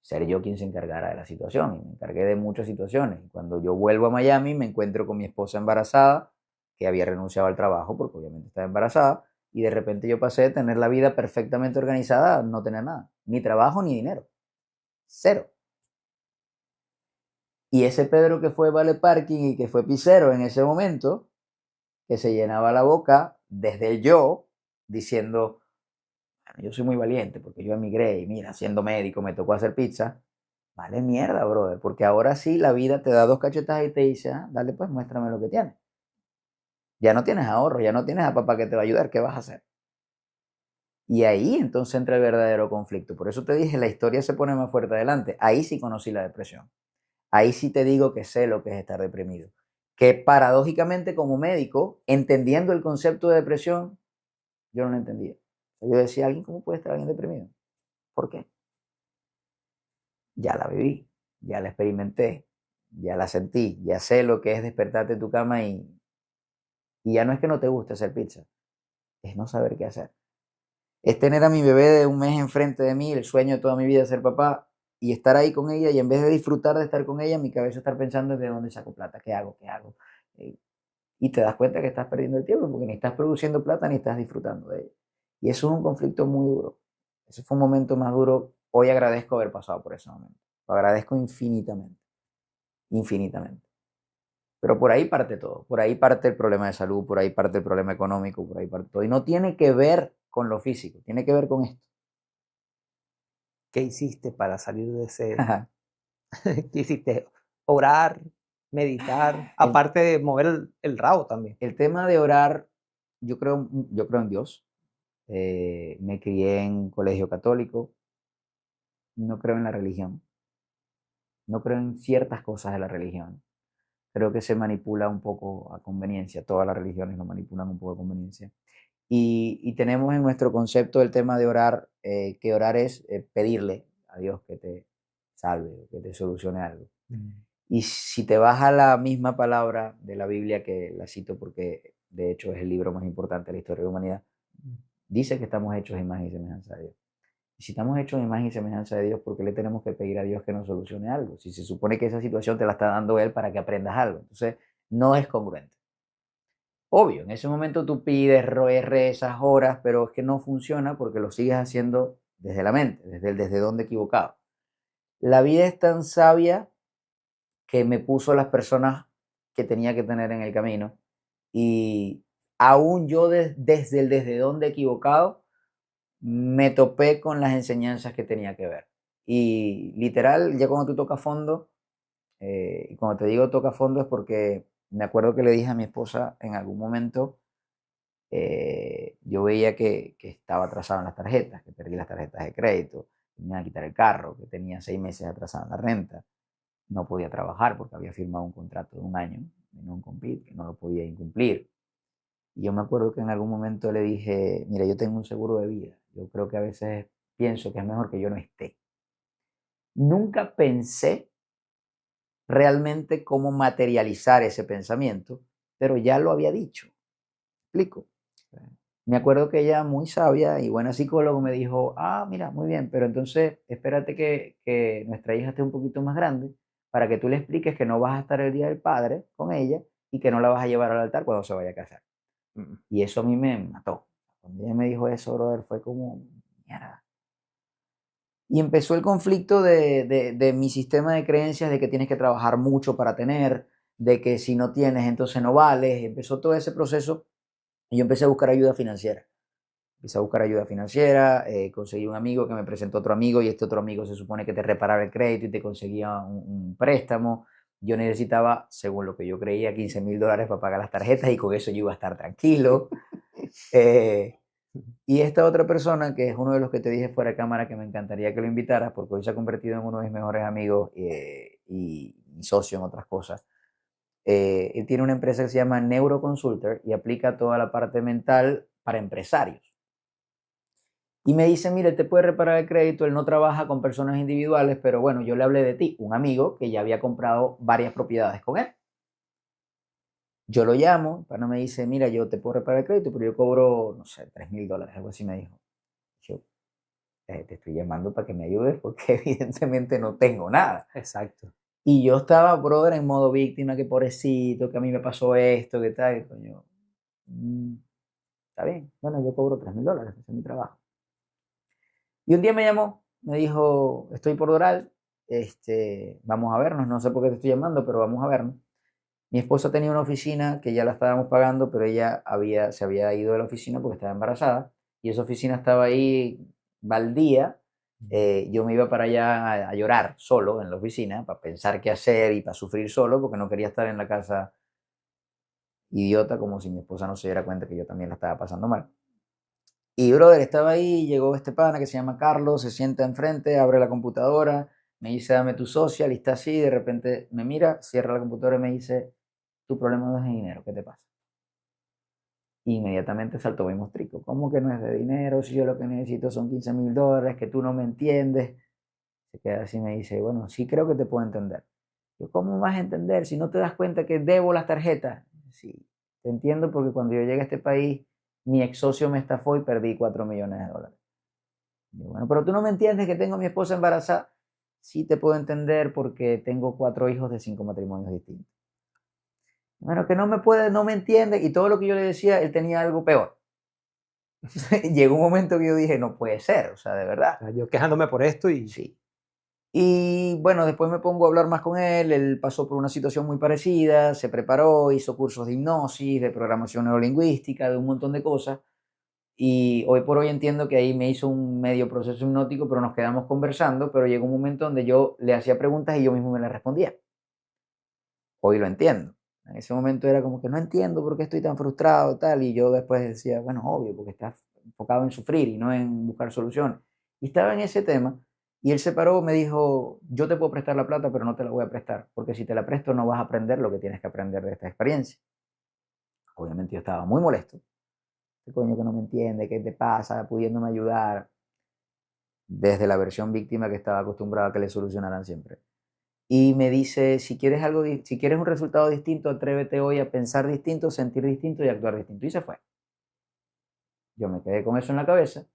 ser yo quien se encargara de la situación. Y me encargué de muchas situaciones. Y cuando yo vuelvo a Miami, me encuentro con mi esposa embarazada, que había renunciado al trabajo porque obviamente estaba embarazada. Y de repente yo pasé de tener la vida perfectamente organizada a no tener nada. Ni trabajo ni dinero. Cero. Y ese Pedro que fue vale parking y que fue pisero en ese momento, que se llenaba la boca desde el yo, diciendo, bueno, yo soy muy valiente porque yo emigré y mira, siendo médico me tocó hacer pizza. Vale mierda, brother, porque ahora sí la vida te da 2 cachetadas y te dice, ah, dale pues, muéstrame lo que tienes. Ya no tienes ahorro, ya no tienes a papá que te va a ayudar, ¿qué vas a hacer? Y ahí entonces entra el verdadero conflicto. Por eso te dije, la historia se pone más fuerte adelante. Ahí sí conocí la depresión. Ahí sí te digo que sé lo que es estar deprimido. Que paradójicamente como médico, entendiendo el concepto de depresión, yo no lo entendía. Yo decía, ¿alguien cómo puede estar alguien deprimido? ¿Por qué? Ya la viví, ya la experimenté, ya la sentí, ya sé lo que es despertarte en tu cama y ya no es que no te guste hacer pizza, es no saber qué hacer. Es tener a mi bebé de un mes enfrente de mí, el sueño de toda mi vida ser papá, y estar ahí con ella, y en vez de disfrutar de estar con ella, mi cabeza estar pensando de dónde saco plata, qué hago, qué hago. Eh, Y te das cuenta que estás perdiendo el tiempo porque ni estás produciendo plata ni estás disfrutando de ella. Y eso es un conflicto muy duro. Ese fue un momento más duro. Hoy agradezco haber pasado por ese momento. Lo agradezco infinitamente, infinitamente. Pero por ahí parte todo, por ahí parte el problema de salud, por ahí parte el problema económico, por ahí parte todo. Y no tiene que ver con lo físico, tiene que ver con esto. ¿Qué hiciste para salir de ese? ¿Qué hiciste? Orar, meditar, el, aparte de mover el rabo también. el tema de orar, yo creo en Dios. Me crié en colegio católico, no creo en la religión, no creo en ciertas cosas de la religión. Creo que se manipula un poco a conveniencia, todas las religiones lo manipulan un poco a conveniencia. Y tenemos en nuestro concepto el tema de orar, que orar es pedirle a Dios que te salve, que te solucione algo. Y si te vas a la misma palabra de la Biblia, que la cito porque de hecho es el libro más importante de la historia de la humanidad, dice que estamos hechos a imagen y semejanza de Dios. Y si estamos hechos a imagen y semejanza de Dios, ¿por qué le tenemos que pedir a Dios que nos solucione algo? Si se supone que esa situación te la está dando Él para que aprendas algo. Entonces, no es congruente. Obvio, en ese momento tú pides, rezas horas, pero es que no funciona porque lo sigues haciendo desde la mente, desde donde equivocado. La vida es tan sabia que me puso las personas que tenía que tener en el camino y aún yo desde donde equivocado me topé con las enseñanzas que tenía que ver. Y literal, ya cuando tú tocas fondo, y cuando te digo toca fondo es porque me acuerdo que le dije a mi esposa en algún momento, yo veía que estaba atrasado en las tarjetas, que perdí las tarjetas de crédito, que me iban a quitar el carro, que tenía 6 meses atrasado en la renta, no podía trabajar porque había firmado un contrato de un año de non-compete, que no lo podía incumplir. Y yo me acuerdo que en algún momento le dije, mira, yo tengo un seguro de vida, yo creo que a veces pienso que es mejor que yo no esté. Nunca pensé realmente cómo materializar ese pensamiento, pero ya lo había dicho. ¿Explico? Me acuerdo que ella, muy sabia y buena psicóloga, me dijo, ah, mira, muy bien, pero entonces espérate que nuestra hija esté un poquito más grande para que tú le expliques que no vas a estar el día del padre con ella y que no la vas a llevar al altar cuando se vaya a casar. Y eso a mí me mató. Cuando ella me dijo eso, brother, fue como, mierda. Y empezó el conflicto de mi sistema de creencias de que tienes que trabajar mucho para tener, de que si no tienes, entonces no vales. Empezó todo ese proceso y yo empecé a buscar ayuda financiera. Empecé a buscar ayuda financiera, conseguí un amigo que me presentó otro amigo y este otro amigo se supone que te reparaba el crédito y te conseguía un préstamo. Yo necesitaba, según lo que yo creía, $15,000 para pagar las tarjetas y con eso yo iba a estar tranquilo. Eh, y esta otra persona, que es uno de los que te dije fuera de cámara que me encantaría que lo invitaras, porque hoy se ha convertido en uno de mis mejores amigos y socio en otras cosas. Él tiene una empresa que se llama Neuroconsultor y aplica toda la parte mental para empresarios. Y me dice, mire, te puede reparar el crédito, él no trabaja con personas individuales, pero bueno, yo le hablé de ti, un amigo que ya había comprado varias propiedades con él. Yo lo llamo, el pana me dice, mira, yo te puedo reparar el crédito, pero yo cobro, no sé, $3,000, algo así me dijo. Yo, te estoy llamando para que me ayudes porque evidentemente no tengo nada. Exacto. Y yo estaba, brother, en modo víctima, que pobrecito, que a mí me pasó esto, que tal, y coño, está bien, bueno, yo cobro $3,000, ese es mi trabajo. Y un día me llamó, me dijo, estoy por Doral, vamos a vernos, no sé por qué te estoy llamando, pero vamos a vernos. Mi esposa tenía una oficina que ya la estábamos pagando, pero ella se había ido de la oficina porque estaba embarazada y esa oficina estaba ahí baldía. Yo me iba para allá a llorar solo en la oficina, para pensar qué hacer y para sufrir solo, porque no quería estar en la casa idiota como si mi esposa no se diera cuenta que yo también la estaba pasando mal. Y, brother, estaba ahí, llegó este pana que se llama Carlos, se sienta enfrente, abre la computadora, me dice, dame tu social, y está así, de repente me mira, cierra la computadora y me dice, tu problema no es de dinero, ¿qué te pasa? Y inmediatamente saltó mi mostrico. ¿Cómo que no es de dinero? Si yo lo que necesito son $15,000, que tú no me entiendes. Se queda así y me dice, bueno, sí creo que te puedo entender. Yo, ¿cómo vas a entender si no te das cuenta que debo las tarjetas? Sí, te entiendo porque cuando yo llegué a este país, mi ex socio me estafó y perdí $4,000,000. Yo, bueno, pero tú no me entiendes que tengo a mi esposa embarazada. Sí te puedo entender porque tengo 4 hijos de 5 matrimonios distintos. Bueno, que no me entiende y todo lo que yo le decía, él tenía algo peor. Llegó un momento que yo dije, no puede ser, o sea, de verdad. O sea, yo quejándome por esto y Sí. Y bueno, después me pongo a hablar más con él pasó por una situación muy parecida, se preparó, hizo cursos de hipnosis, de programación neurolingüística, de un montón de cosas. Y hoy por hoy entiendo que ahí me hizo un medio proceso hipnótico, pero nos quedamos conversando, pero llegó un momento donde yo le hacía preguntas y yo mismo me las respondía. Hoy lo entiendo. En ese momento era como que no entiendo por qué estoy tan frustrado, tal, y yo después decía, bueno, obvio, porque estás enfocado en sufrir y no en buscar soluciones. Y estaba en ese tema, y él se paró, me dijo, yo te puedo prestar la plata, pero no te la voy a prestar, porque si te la presto no vas a aprender lo que tienes que aprender de esta experiencia. Obviamente yo estaba muy molesto. ¿Qué coño que no me entiende? ¿Qué te pasa? Pudiéndome ayudar desde la versión víctima que estaba acostumbrado a que le solucionaran siempre. Y me dice, si quieres si quieres un resultado distinto, atrévete hoy a pensar distinto, sentir distinto y actuar distinto. Y se fue. Yo me quedé con eso en la cabeza.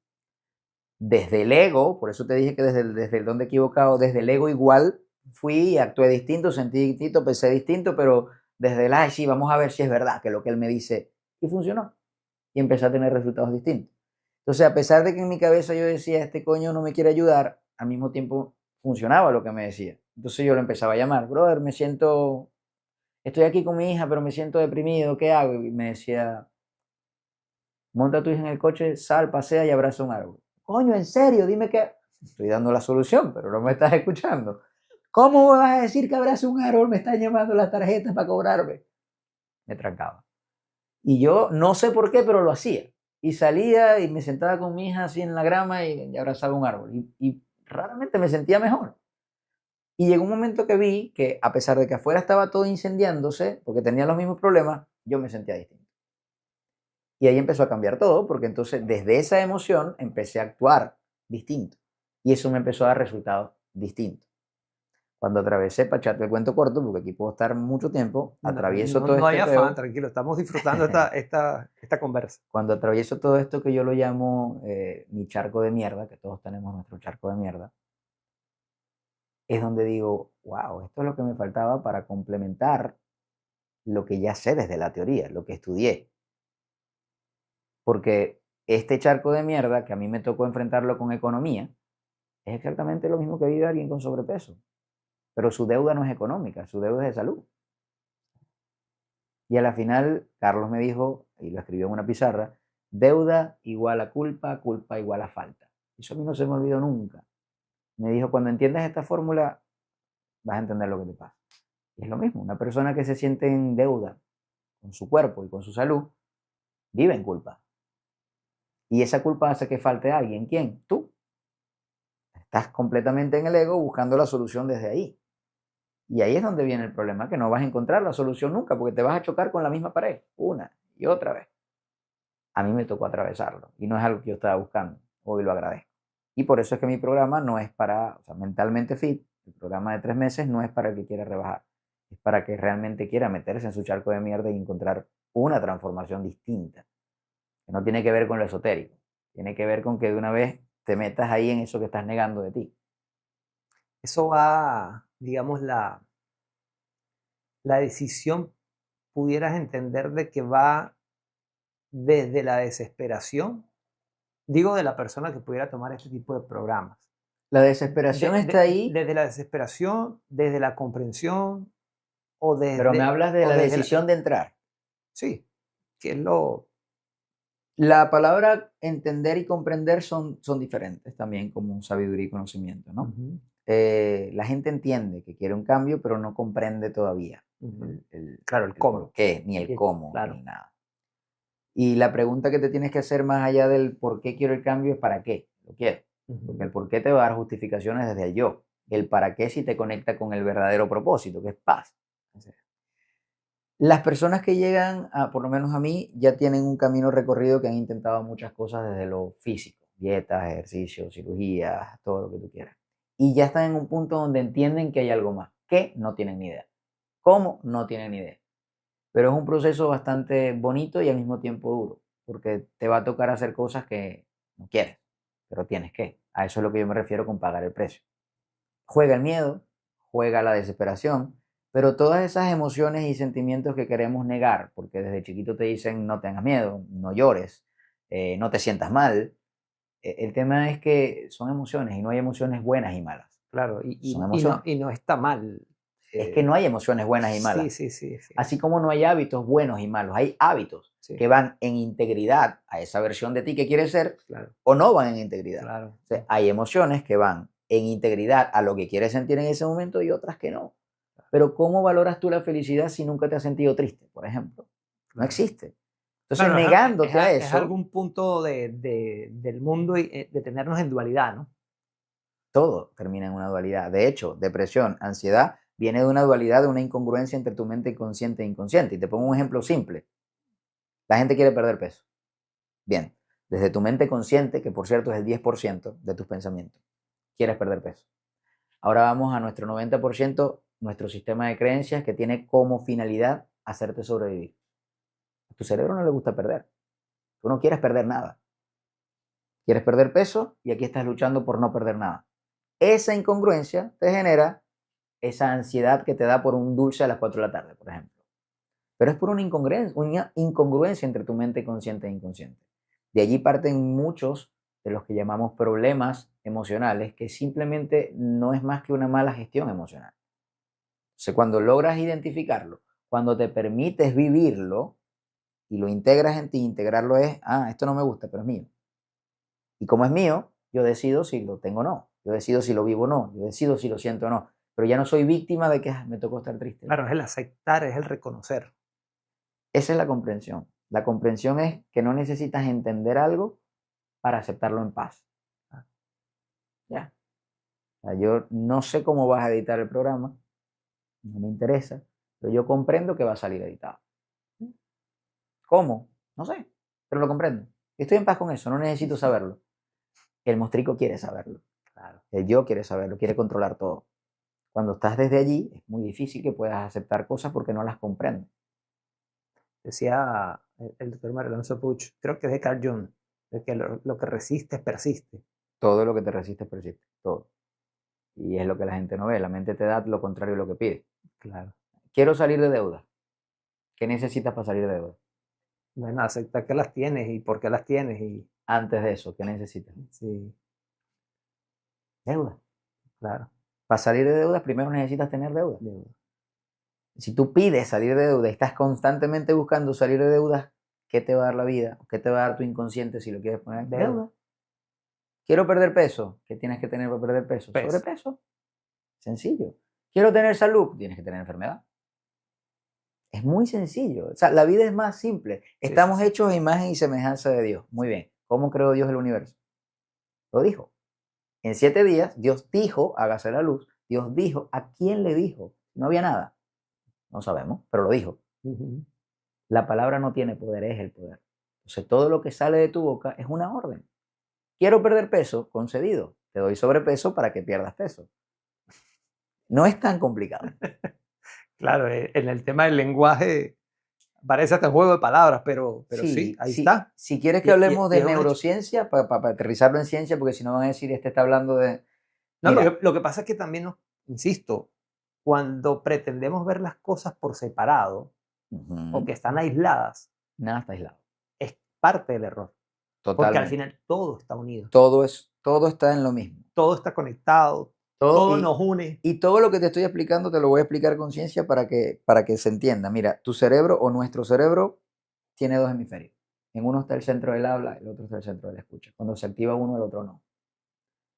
Desde el ego, por eso te dije que desde el donde equivocado, desde el ego igual fui, actué distinto, sentí distinto, pensé distinto, pero desde el, ay, sí, vamos a ver si es verdad que lo que él me dice. Y funcionó. Y empecé a tener resultados distintos. Entonces, a pesar de que en mi cabeza yo decía, este coño no me quiere ayudar, al mismo tiempo funcionaba lo que me decía. Entonces yo lo empezaba a llamar, brother, estoy aquí con mi hija, pero me siento deprimido, ¿qué hago? Y me decía, monta a tu hija en el coche, sal, pasea y abraza un árbol. Coño, en serio, dime que... Estoy dando la solución, pero no me estás escuchando. ¿Cómo me vas a decir que abrace un árbol? Me están llamando las tarjetas para cobrarme. Me trancaba. Y yo no sé por qué, pero lo hacía. Y salía y me sentaba con mi hija así en la grama y abrazaba un árbol. Y raramente me sentía mejor. Y llegó un momento que vi que a pesar de que afuera estaba todo incendiándose, porque tenía los mismos problemas, yo me sentía distinto. Y ahí empezó a cambiar todo, porque entonces desde esa emoción empecé a actuar distinto. Y eso me empezó a dar resultados distintos. Cuando atravesé, para echarte el cuento corto, porque aquí puedo estar mucho tiempo, atravieso todo no hay este afán, peo. tranquilo, estamos disfrutando esta conversa. Cuando atravieso todo esto que yo lo llamo mi charco de mierda, que todos tenemos nuestro charco de mierda, es donde digo, wow, esto es lo que me faltaba para complementar lo que ya sé desde la teoría, lo que estudié. Porque este charco de mierda, que a mí me tocó enfrentarlo con economía, es exactamente lo mismo que vive alguien con sobrepeso. Pero su deuda no es económica, su deuda es de salud. Y a la final, Carlos me dijo, y lo escribió en una pizarra, deuda igual a culpa, culpa igual a falta. Eso a mí no se me olvidó nunca. Me dijo, cuando entiendas esta fórmula, vas a entender lo que te pasa. Y es lo mismo, una persona que se siente en deuda con su cuerpo y con su salud, vive en culpa. Y esa culpa hace que falte alguien. ¿Quién? Tú. Estás completamente en el ego buscando la solución desde ahí. Y ahí es donde viene el problema, que no vas a encontrar la solución nunca, porque te vas a chocar con la misma pared, una y otra vez. A mí me tocó atravesarlo y no es algo que yo estaba buscando. Hoy lo agradezco. Y por eso es que mi programa no es para, o sea, mentalmente fit, el programa de 3 meses no es para el que quiera rebajar, es para que realmente quiera meterse en su charco de mierda y encontrar una transformación distinta, que no tiene que ver con lo esotérico, tiene que ver con que de una vez te metas ahí en eso que estás negando de ti. Eso va, digamos, la decisión, pudieras entender de que va desde la desesperación, digo de la persona que pudiera tomar este tipo de programas. La desesperación está ahí, Desde la desesperación, desde la comprensión pero me hablas de o la desde la, decisión de entrar. sí, que es lo, La palabra entender y comprender son diferentes también como sabiduría y conocimiento, ¿no? ujú, La gente entiende que quiere un cambio, pero no comprende todavía ujú. el, el- Claro, el el por cómo, qué, ni el cómo, claro. ni nada. Y la pregunta que te tienes que hacer más allá del por qué quiero el cambio es para qué lo quiero. Porque Ujú. el por qué te va a dar justificaciones desde el yo. El para qué sí te conecta con el verdadero propósito, que es paz. Las personas que llegan, por lo menos a mí, ya tienen un camino recorrido que han intentado muchas cosas desde lo físico, dietas, ejercicios, cirugías, todo lo que tú quieras. Y ya están en un punto donde entienden que hay algo más, que no tienen ni idea. ¿Cómo? No tienen ni idea. Pero es un proceso bastante bonito y al mismo tiempo duro, porque te va a tocar hacer cosas que no quieres, pero tienes que. A eso es lo que yo me refiero con pagar el precio. Juega el miedo, juega la desesperación, pero todas esas emociones y sentimientos que queremos negar, porque desde chiquito te dicen no tengas miedo, no llores, no te sientas mal. El tema es que son emociones y no hay emociones buenas y malas. Claro, Son emociones. y no está mal. Es que eh, no hay emociones buenas y sí, malas. sí, sí, sí, Así como no hay hábitos buenos y malos, hay hábitos sí, que van en integridad a esa versión de ti que quieres ser claro, o no van en integridad. claro. O sea, hay emociones que van en integridad a lo que quieres sentir en ese momento y otras que no. Pero ¿cómo valoras tú la felicidad si nunca te has sentido triste, por ejemplo? No Claro. existe. Entonces, Claro, negándote a es eso, algún punto del mundo y, de tenernos en dualidad, ¿no? todo termina en una dualidad. De hecho, depresión, ansiedad, viene de una dualidad, de una incongruencia entre tu mente consciente e inconsciente. Y te pongo un ejemplo simple. La gente quiere perder peso. Bien, desde tu mente consciente, que por cierto es el 10% de tus pensamientos, quieres perder peso. Ahora vamos a nuestro 90%, nuestro sistema de creencias que tiene como finalidad hacerte sobrevivir. A tu cerebro no le gusta perder. Tú no quieres perder nada. Quieres perder peso y aquí estás luchando por no perder nada. Esa incongruencia te genera esa ansiedad que te da por un dulce a las 4 de la tarde, por ejemplo. Pero es por una incongruencia entre tu mente consciente e inconsciente. De allí parten muchos de los que llamamos problemas emocionales, que simplemente no es más que una mala gestión emocional. Entonces, cuando logras identificarlo, cuando te permites vivirlo y lo integras en ti, integrarlo es, esto no me gusta, pero es mío. Y como es mío, yo decido si lo tengo o no, yo decido si lo vivo o no, yo decido si lo siento o no, pero ya no soy víctima de que me tocó estar triste. Claro, es el aceptar, es el reconocer. Esa es la comprensión. La comprensión es que no necesitas entender algo para aceptarlo en paz. Ya. O sea, yo no sé cómo vas a editar el programa, no me interesa, pero yo comprendo que va a salir editado. ¿Cómo? No sé, pero lo comprendo. Estoy en paz con eso, no necesito saberlo. El mostrico quiere saberlo. Claro. El yo quiere saberlo, quiere controlar todo. Cuando estás desde allí, es muy difícil que puedas aceptar cosas porque no las comprendes. Decía el doctor Mario Alonso Puch, creo que es de Carl Jung, de que lo que resiste persiste. Todo lo que te resiste persiste, todo. Y es lo que la gente no ve. La mente te da lo contrario de lo que pide. Claro. Quiero salir de deuda. ¿Qué necesitas para salir de deuda? Bueno, aceptar que las tienes y por qué las tienes y Antes de eso, ¿qué necesitas? sí, Deuda. claro. Para salir de deudas, primero necesitas tener deuda. Deuda. Si tú pides salir de deuda y estás constantemente buscando salir de deudas, ¿qué te va a dar la vida? ¿Qué te va a dar tu inconsciente si lo quieres poner? Deuda. Quiero perder peso. ¿Qué tienes que tener para perder peso? Sobrepeso. Sencillo. Quiero tener salud. Tienes que tener enfermedad. Es muy sencillo. O sea, la vida es más simple. Estamos hechos a imagen y semejanza de Dios. Muy bien. ¿Cómo creó Dios el universo? Lo dijo. En 7 días, Dios dijo, hágase la luz. Dios dijo, ¿a quién le dijo? No había nada. No sabemos, pero lo dijo. La palabra no tiene poder, es el poder. Entonces, todo lo que sale de tu boca es una orden. Quiero perder peso, concedido. Te doy sobrepeso para que pierdas peso. No es tan complicado. Claro, en el tema del lenguaje parece hasta un juego de palabras, pero sí, ahí está. Si quieres que hablemos de neurociencia, para aterrizarlo en ciencia, porque si no van a decir, este está hablando de... No, lo que pasa es que también, insisto, cuando pretendemos ver las cosas por separado o que están aisladas, nada está aislado. Es parte del error. Totalmente. Porque al final todo está unido. Todo está en lo mismo. Todo está conectado. Todo nos une. Y todo lo que te estoy explicando te lo voy a explicar con ciencia para que se entienda. Mira, tu cerebro o nuestro cerebro tiene 2 hemisferios. En uno está el centro del habla, el otro está el centro de la escucha. Cuando se activa uno, el otro no.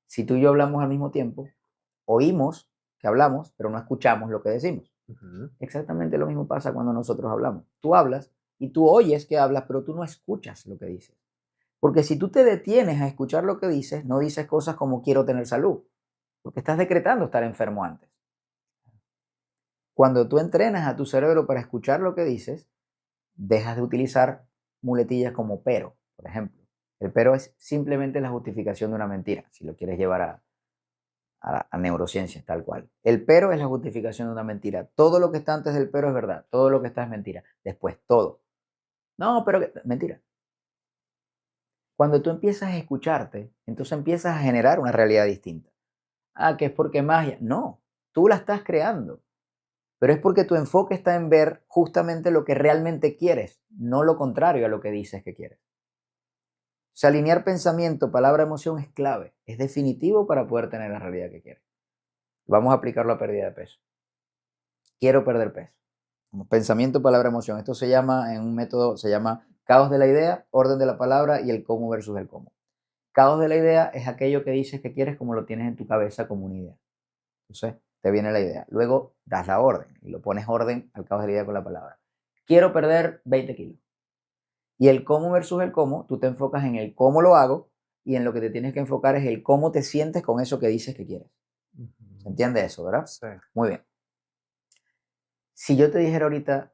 Si tú y yo hablamos al mismo tiempo, oímos que hablamos, pero no escuchamos lo que decimos. Exactamente lo mismo pasa cuando nosotros hablamos. Tú hablas y tú oyes que hablas, pero tú no escuchas lo que dices. Porque si tú te detienes a escuchar lo que dices, no dices cosas como quiero tener salud, porque estás decretando estar enfermo antes. Cuando tú entrenas a tu cerebro para escuchar lo que dices, dejas de utilizar muletillas como pero, por ejemplo. El pero es simplemente la justificación de una mentira, si lo quieres llevar a neurociencias, tal cual. El pero es la justificación de una mentira. Todo lo que está antes del pero es verdad, todo lo que está es mentira. Después, todo. No, pero mentira. Cuando tú empiezas a escucharte, entonces empiezas a generar una realidad distinta. Ah, que es porque magia. No, tú la estás creando. Pero es porque tu enfoque está en ver justamente lo que realmente quieres, no lo contrario a lo que dices que quieres. O sea, alinear pensamiento, palabra, emoción es clave, es definitivo para poder tener la realidad que quieres. Vamos a aplicarlo a pérdida de peso. Quiero perder peso. Como pensamiento, palabra, emoción. Esto se llama, en un método, se llama caos de la idea, orden de la palabra y el cómo versus el cómo. Caos de la idea es aquello que dices que quieres como lo tienes en tu cabeza como una idea. Entonces, te viene la idea. Luego das la orden y lo pones orden al caos de la idea con la palabra. Quiero perder 20 kilos. Y el cómo versus el cómo, tú te enfocas en el cómo lo hago y en lo que te tienes que enfocar es el cómo te sientes con eso que dices que quieres. ¿Se entiende eso, verdad? Sí. Muy bien. Si yo te dijera ahorita,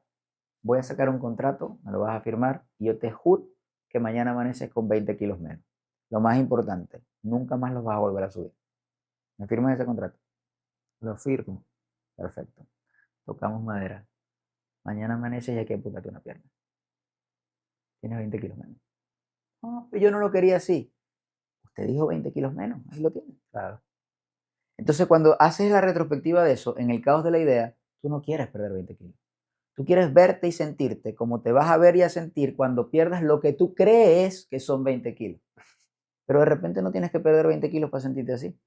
voy a sacar un contrato, me lo vas a firmar y yo te juro que mañana amaneces con 20 kilos menos. Lo más importante, nunca más los vas a volver a subir. ¿Me firmas ese contrato? Lo firmo. Perfecto. Tocamos madera. Mañana amaneces y hay que amputarte una pierna. Tienes 20 kilos menos. No, pero yo no lo quería así. Usted dijo 20 kilos menos, ahí lo tiene. Claro. Entonces, cuando haces la retrospectiva de eso, en el caos de la idea, tú no quieres perder 20 kilos. Tú quieres verte y sentirte como te vas a ver y a sentir cuando pierdas lo que tú crees que son 20 kilos. Pero de repente no tienes que perder 20 kilos para sentirte así.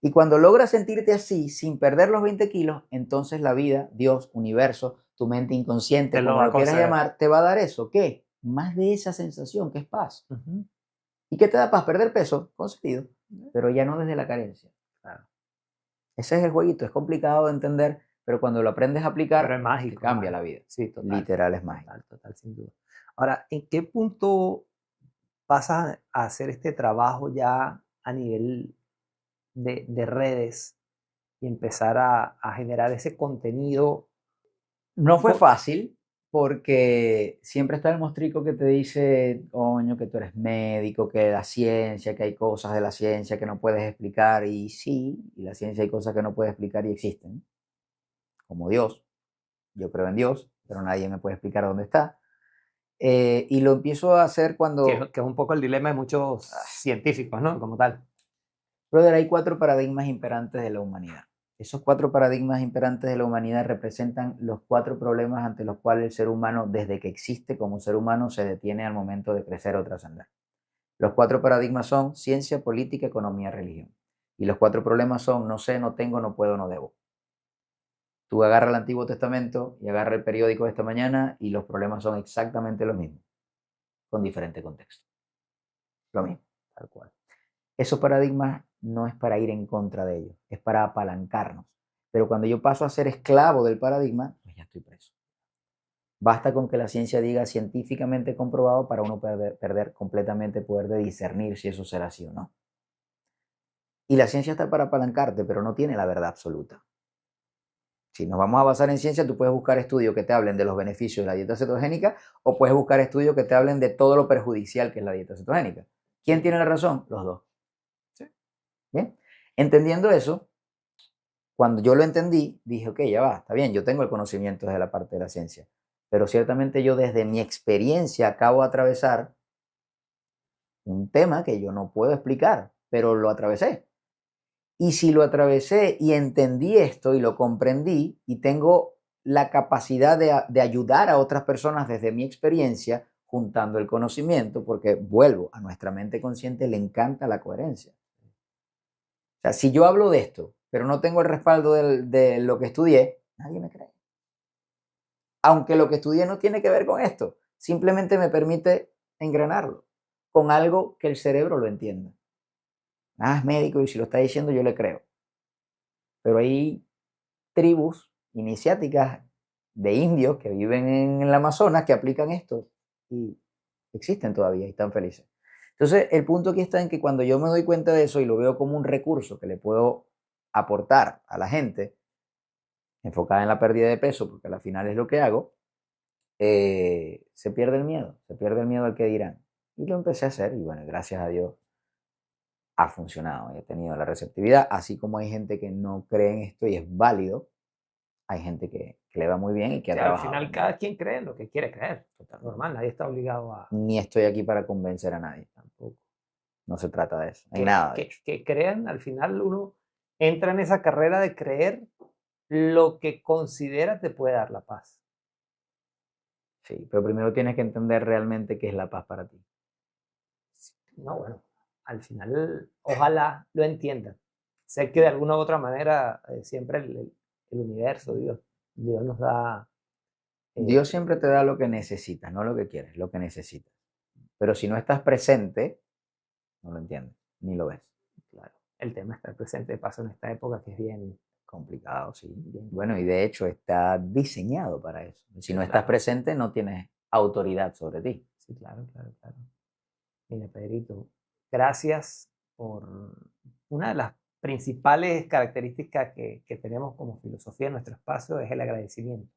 Y cuando logras sentirte así, sin perder los 20 kilos, entonces la vida, Dios, universo, tu mente inconsciente, como lo quieras llamar, te va a dar eso. ¿Qué? Más de esa sensación, que es paz. ¿Y qué te da paz? Perder peso, concedido, pero ya no desde la carencia. Claro. Ese es el jueguito, es complicado de entender, pero cuando lo aprendes a aplicar, pero es mágico, te cambia la vida. Sí, total. Literal es mágico. Total, sin duda. Ahora, ¿en qué punto pasas a hacer este trabajo ya a nivel de redes y empezar a generar ese contenido? No fue fácil porque siempre está el mostrico que te dice, coño, que tú eres médico, que la ciencia, que hay cosas de la ciencia que no puedes explicar. Y sí, y la ciencia hay cosas que no puedes explicar y existen. Como Dios. Yo creo en Dios, pero nadie me puede explicar dónde está. Y lo empiezo a hacer cuando... Que es un poco el dilema de muchos científicos, ¿no? Como tal. Brother, hay 4 paradigmas imperantes de la humanidad. Esos 4 paradigmas imperantes de la humanidad representan los 4 problemas ante los cuales el ser humano, desde que existe como ser humano, se detiene al momento de crecer o trascender. Los 4 paradigmas son ciencia, política, economía, religión. Y los 4 problemas son no sé, no tengo, no puedo, no debo. Tú agarras el Antiguo Testamento y agarras el periódico de esta mañana y los problemas son exactamente los mismos, con diferente contexto. Lo mismo, tal cual. Esos paradigmas no es para ir en contra de ellos, es para apalancarnos. Pero cuando yo paso a ser esclavo del paradigma, pues ya estoy preso. Basta con que la ciencia diga científicamente comprobado para uno perder completamente el poder de discernir si eso será así o no. Y la ciencia está para apalancarte, pero no tiene la verdad absoluta. Si nos vamos a basar en ciencia, tú puedes buscar estudios que te hablen de los beneficios de la dieta cetogénica o puedes buscar estudios que te hablen de todo lo perjudicial que es la dieta cetogénica. ¿Quién tiene la razón? Los dos. Sí. ¿Bien? Entendiendo eso, cuando yo lo entendí, dije, ok, ya va, está bien, yo tengo el conocimiento desde la parte de la ciencia, pero ciertamente yo desde mi experiencia acabo de atravesar un tema que yo no puedo explicar, pero lo atravesé. Y si lo atravesé y entendí esto y lo comprendí y tengo la capacidad de ayudar a otras personas desde mi experiencia, juntando el conocimiento, porque vuelvo, a nuestra mente consciente le encanta la coherencia. O sea, si yo hablo de esto, pero no tengo el respaldo de lo que estudié, nadie me cree. Aunque lo que estudié no tiene que ver con esto, simplemente me permite engranarlo con algo que el cerebro lo entienda. Ah, es médico y si lo está diciendo yo le creo. Pero hay tribus iniciáticas de indios que viven en el Amazonas que aplican esto y existen todavía y están felices. Entonces, el punto aquí está en que cuando yo me doy cuenta de eso y lo veo como un recurso que le puedo aportar a la gente, enfocada en la pérdida de peso, porque al final es lo que hago, se pierde el miedo al que dirán. Y lo empecé a hacer y bueno, gracias a Dios ha funcionado, he tenido la receptividad, así como hay gente que no cree en esto y es válido, hay gente que le va muy bien y que O ha sea, al trabajado final conmigo. cada quien cree en lo que quiere creer. Normal, nadie está obligado a Ni estoy aquí para convencer a nadie, tampoco. no se trata de eso, en nada de hecho. Que crean, al final uno entra en esa carrera de creer lo que considera te puede dar la paz. Sí, pero primero tienes que entender realmente qué es la paz para ti. No, bueno, al final ojalá lo entiendan. Sé que de alguna u otra manera siempre el universo, Dios nos da... Dios eh, siempre te da lo que necesitas, no lo que quieres, lo que necesitas. Pero si no estás presente, no lo entiendes, ni lo ves. claro, el tema está presente de paso en esta época que es bien... Complicado, sí. bien Bueno, y de hecho está diseñado para eso. Si sí, no estás claro, presente, no tienes autoridad sobre ti. sí, claro, claro, claro. Mira, Pedrito, gracias por una de las principales características que tenemos como filosofía en nuestro espacio es el agradecimiento,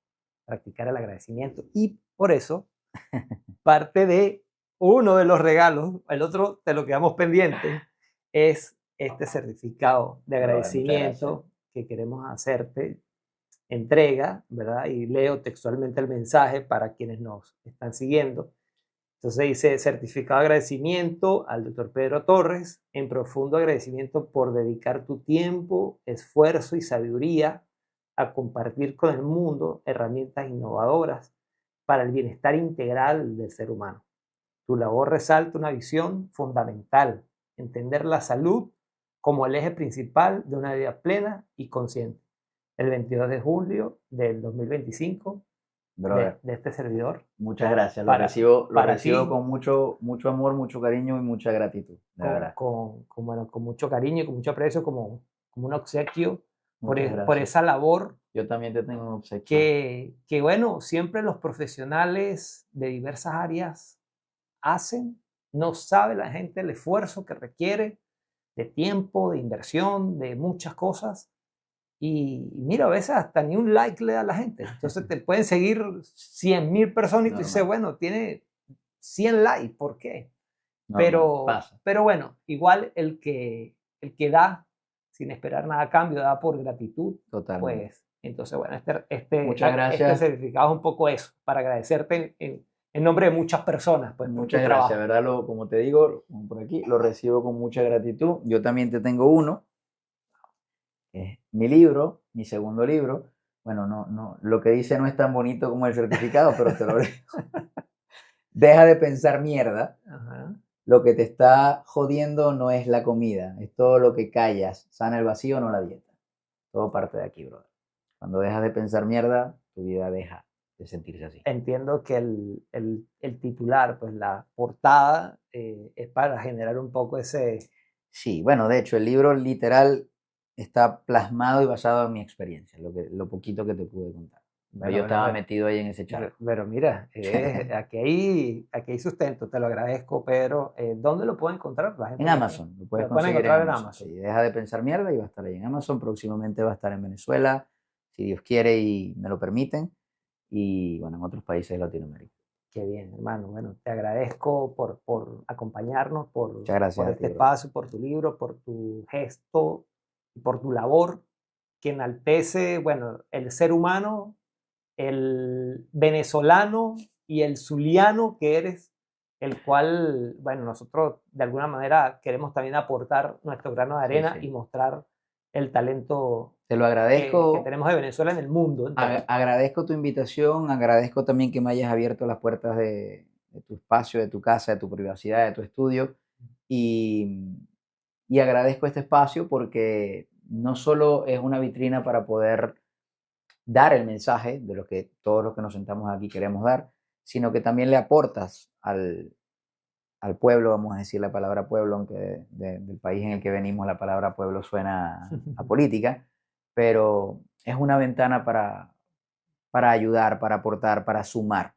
practicar el agradecimiento. Y por eso, parte de uno de los regalos, el otro te lo quedamos pendiente, es este certificado de Brother, muchas gracias. agradecimiento que queremos hacerte, entrega, ¿verdad? Y leo textualmente el mensaje para quienes nos están siguiendo. Entonces dice, certificado de agradecimiento al doctor Pedro Torres, en profundo agradecimiento por dedicar tu tiempo, esfuerzo y sabiduría a compartir con el mundo herramientas innovadoras para el bienestar integral del ser humano. Tu labor resalta una visión fundamental, entender la salud como el eje principal de una vida plena y consciente. El 22 de julio del 2025 Brother, de este servidor, muchas gracias. para, Lo para recibo ti, con mucho, mucho amor, mucho cariño y mucha gratitud, de verdad. bueno, con mucho cariño y con mucho aprecio, como un obsequio Muchas por gracias. esa labor Yo también te tengo un obsequio. bueno, siempre los profesionales de diversas áreas hacen, no sabe la gente el esfuerzo que requiere de tiempo, de inversión, de muchas cosas. Y mira, a veces hasta ni un like le da a la gente. Entonces te pueden seguir 100.000 personas y tú dices, Normal, bueno, tiene 100 likes, ¿por qué? normal, pasa. Pero bueno, igual el que da sin esperar nada a cambio, da por gratitud, Totalmente. pues entonces, bueno, Muchas este gracias. certificado es un poco eso, para agradecerte en nombre de muchas personas, pues por tu Muchas gracias, trabajo. ¿verdad? Como te digo, por aquí, lo recibo con mucha gratitud. Yo también te tengo uno, que es mi libro, mi segundo libro. Bueno, lo que dice no es tan bonito como el certificado, pero te lo leo. Deja de pensar mierda. Ajá. Lo que te está jodiendo no es la comida, es todo lo que callas. Sana el vacío, no la dieta. Todo parte de aquí, brother. Cuando dejas de pensar mierda, tu vida deja de sentirse así. Entiendo que el titular, pues la portada, es para generar un poco ese... Sí, bueno, de hecho, el libro literal está plasmado y basado en mi experiencia, lo poquito que te pude contar. Pero Bueno, yo bueno, estaba bueno. metido ahí en ese Pero, charco. pero mira, aquí hay sustento, te lo agradezco, pero ¿dónde lo puedo encontrar? La gente En Amazon, lo puedes lo pueden conseguir en encontrar en Amazon. Amazon. Sí, deja de pensar mierda y va a estar ahí en Amazon. Próximamente va a estar en Venezuela, si Dios quiere y me lo permiten. Y bueno, en otros países de Latinoamérica. Qué bien, hermano. Bueno, te agradezco por acompañarnos, Muchas por gracias a ti, este bro. espacio, por tu libro, por tu gesto y por tu labor que enaltece, bueno, el ser humano, el venezolano y el zuliano que eres, el cual, bueno, nosotros de alguna manera queremos también aportar nuestro grano de Sí, arena y sí. mostrar el talento Te lo que agradezco. tenemos de Venezuela en el mundo entero. Agradezco tu invitación, agradezco también que me hayas abierto las puertas de tu espacio, de tu casa, de tu privacidad, de tu estudio. Y, y agradezco este espacio porque no solo es una vitrina para poder dar el mensaje de lo que todos los que nos sentamos aquí queremos dar, sino que también le aportas al pueblo, vamos a decir la palabra pueblo, aunque del país en el que venimos la palabra pueblo suena a política, pero es una ventana para ayudar, para aportar, para sumar.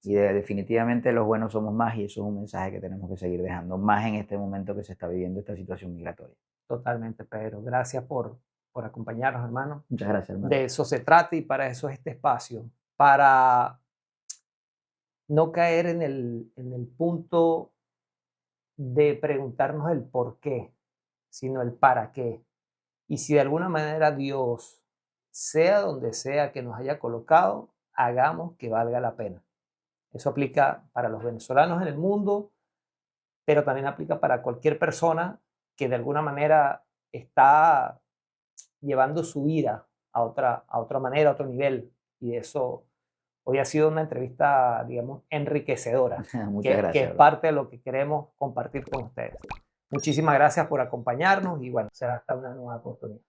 Y definitivamente los buenos somos más y eso es un mensaje que tenemos que seguir dejando, más en este momento que se está viviendo esta situación migratoria. Totalmente, Pedro. Gracias por acompañarnos, hermano. Muchas gracias, hermano. De eso se trata y para eso es este espacio, para no caer en el punto de preguntarnos el por qué, sino el para qué. Y si de alguna manera Dios, sea donde sea que nos haya colocado, hagamos que valga la pena. Eso aplica para los venezolanos en el mundo, pero también aplica para cualquier persona que de alguna manera está llevando su vida a otra manera, a otro nivel. Y eso hoy ha sido una entrevista, digamos, enriquecedora, Muchas que gracias, es bro. parte de lo que queremos compartir con ustedes. Muchísimas gracias por acompañarnos y bueno, será hasta una nueva oportunidad.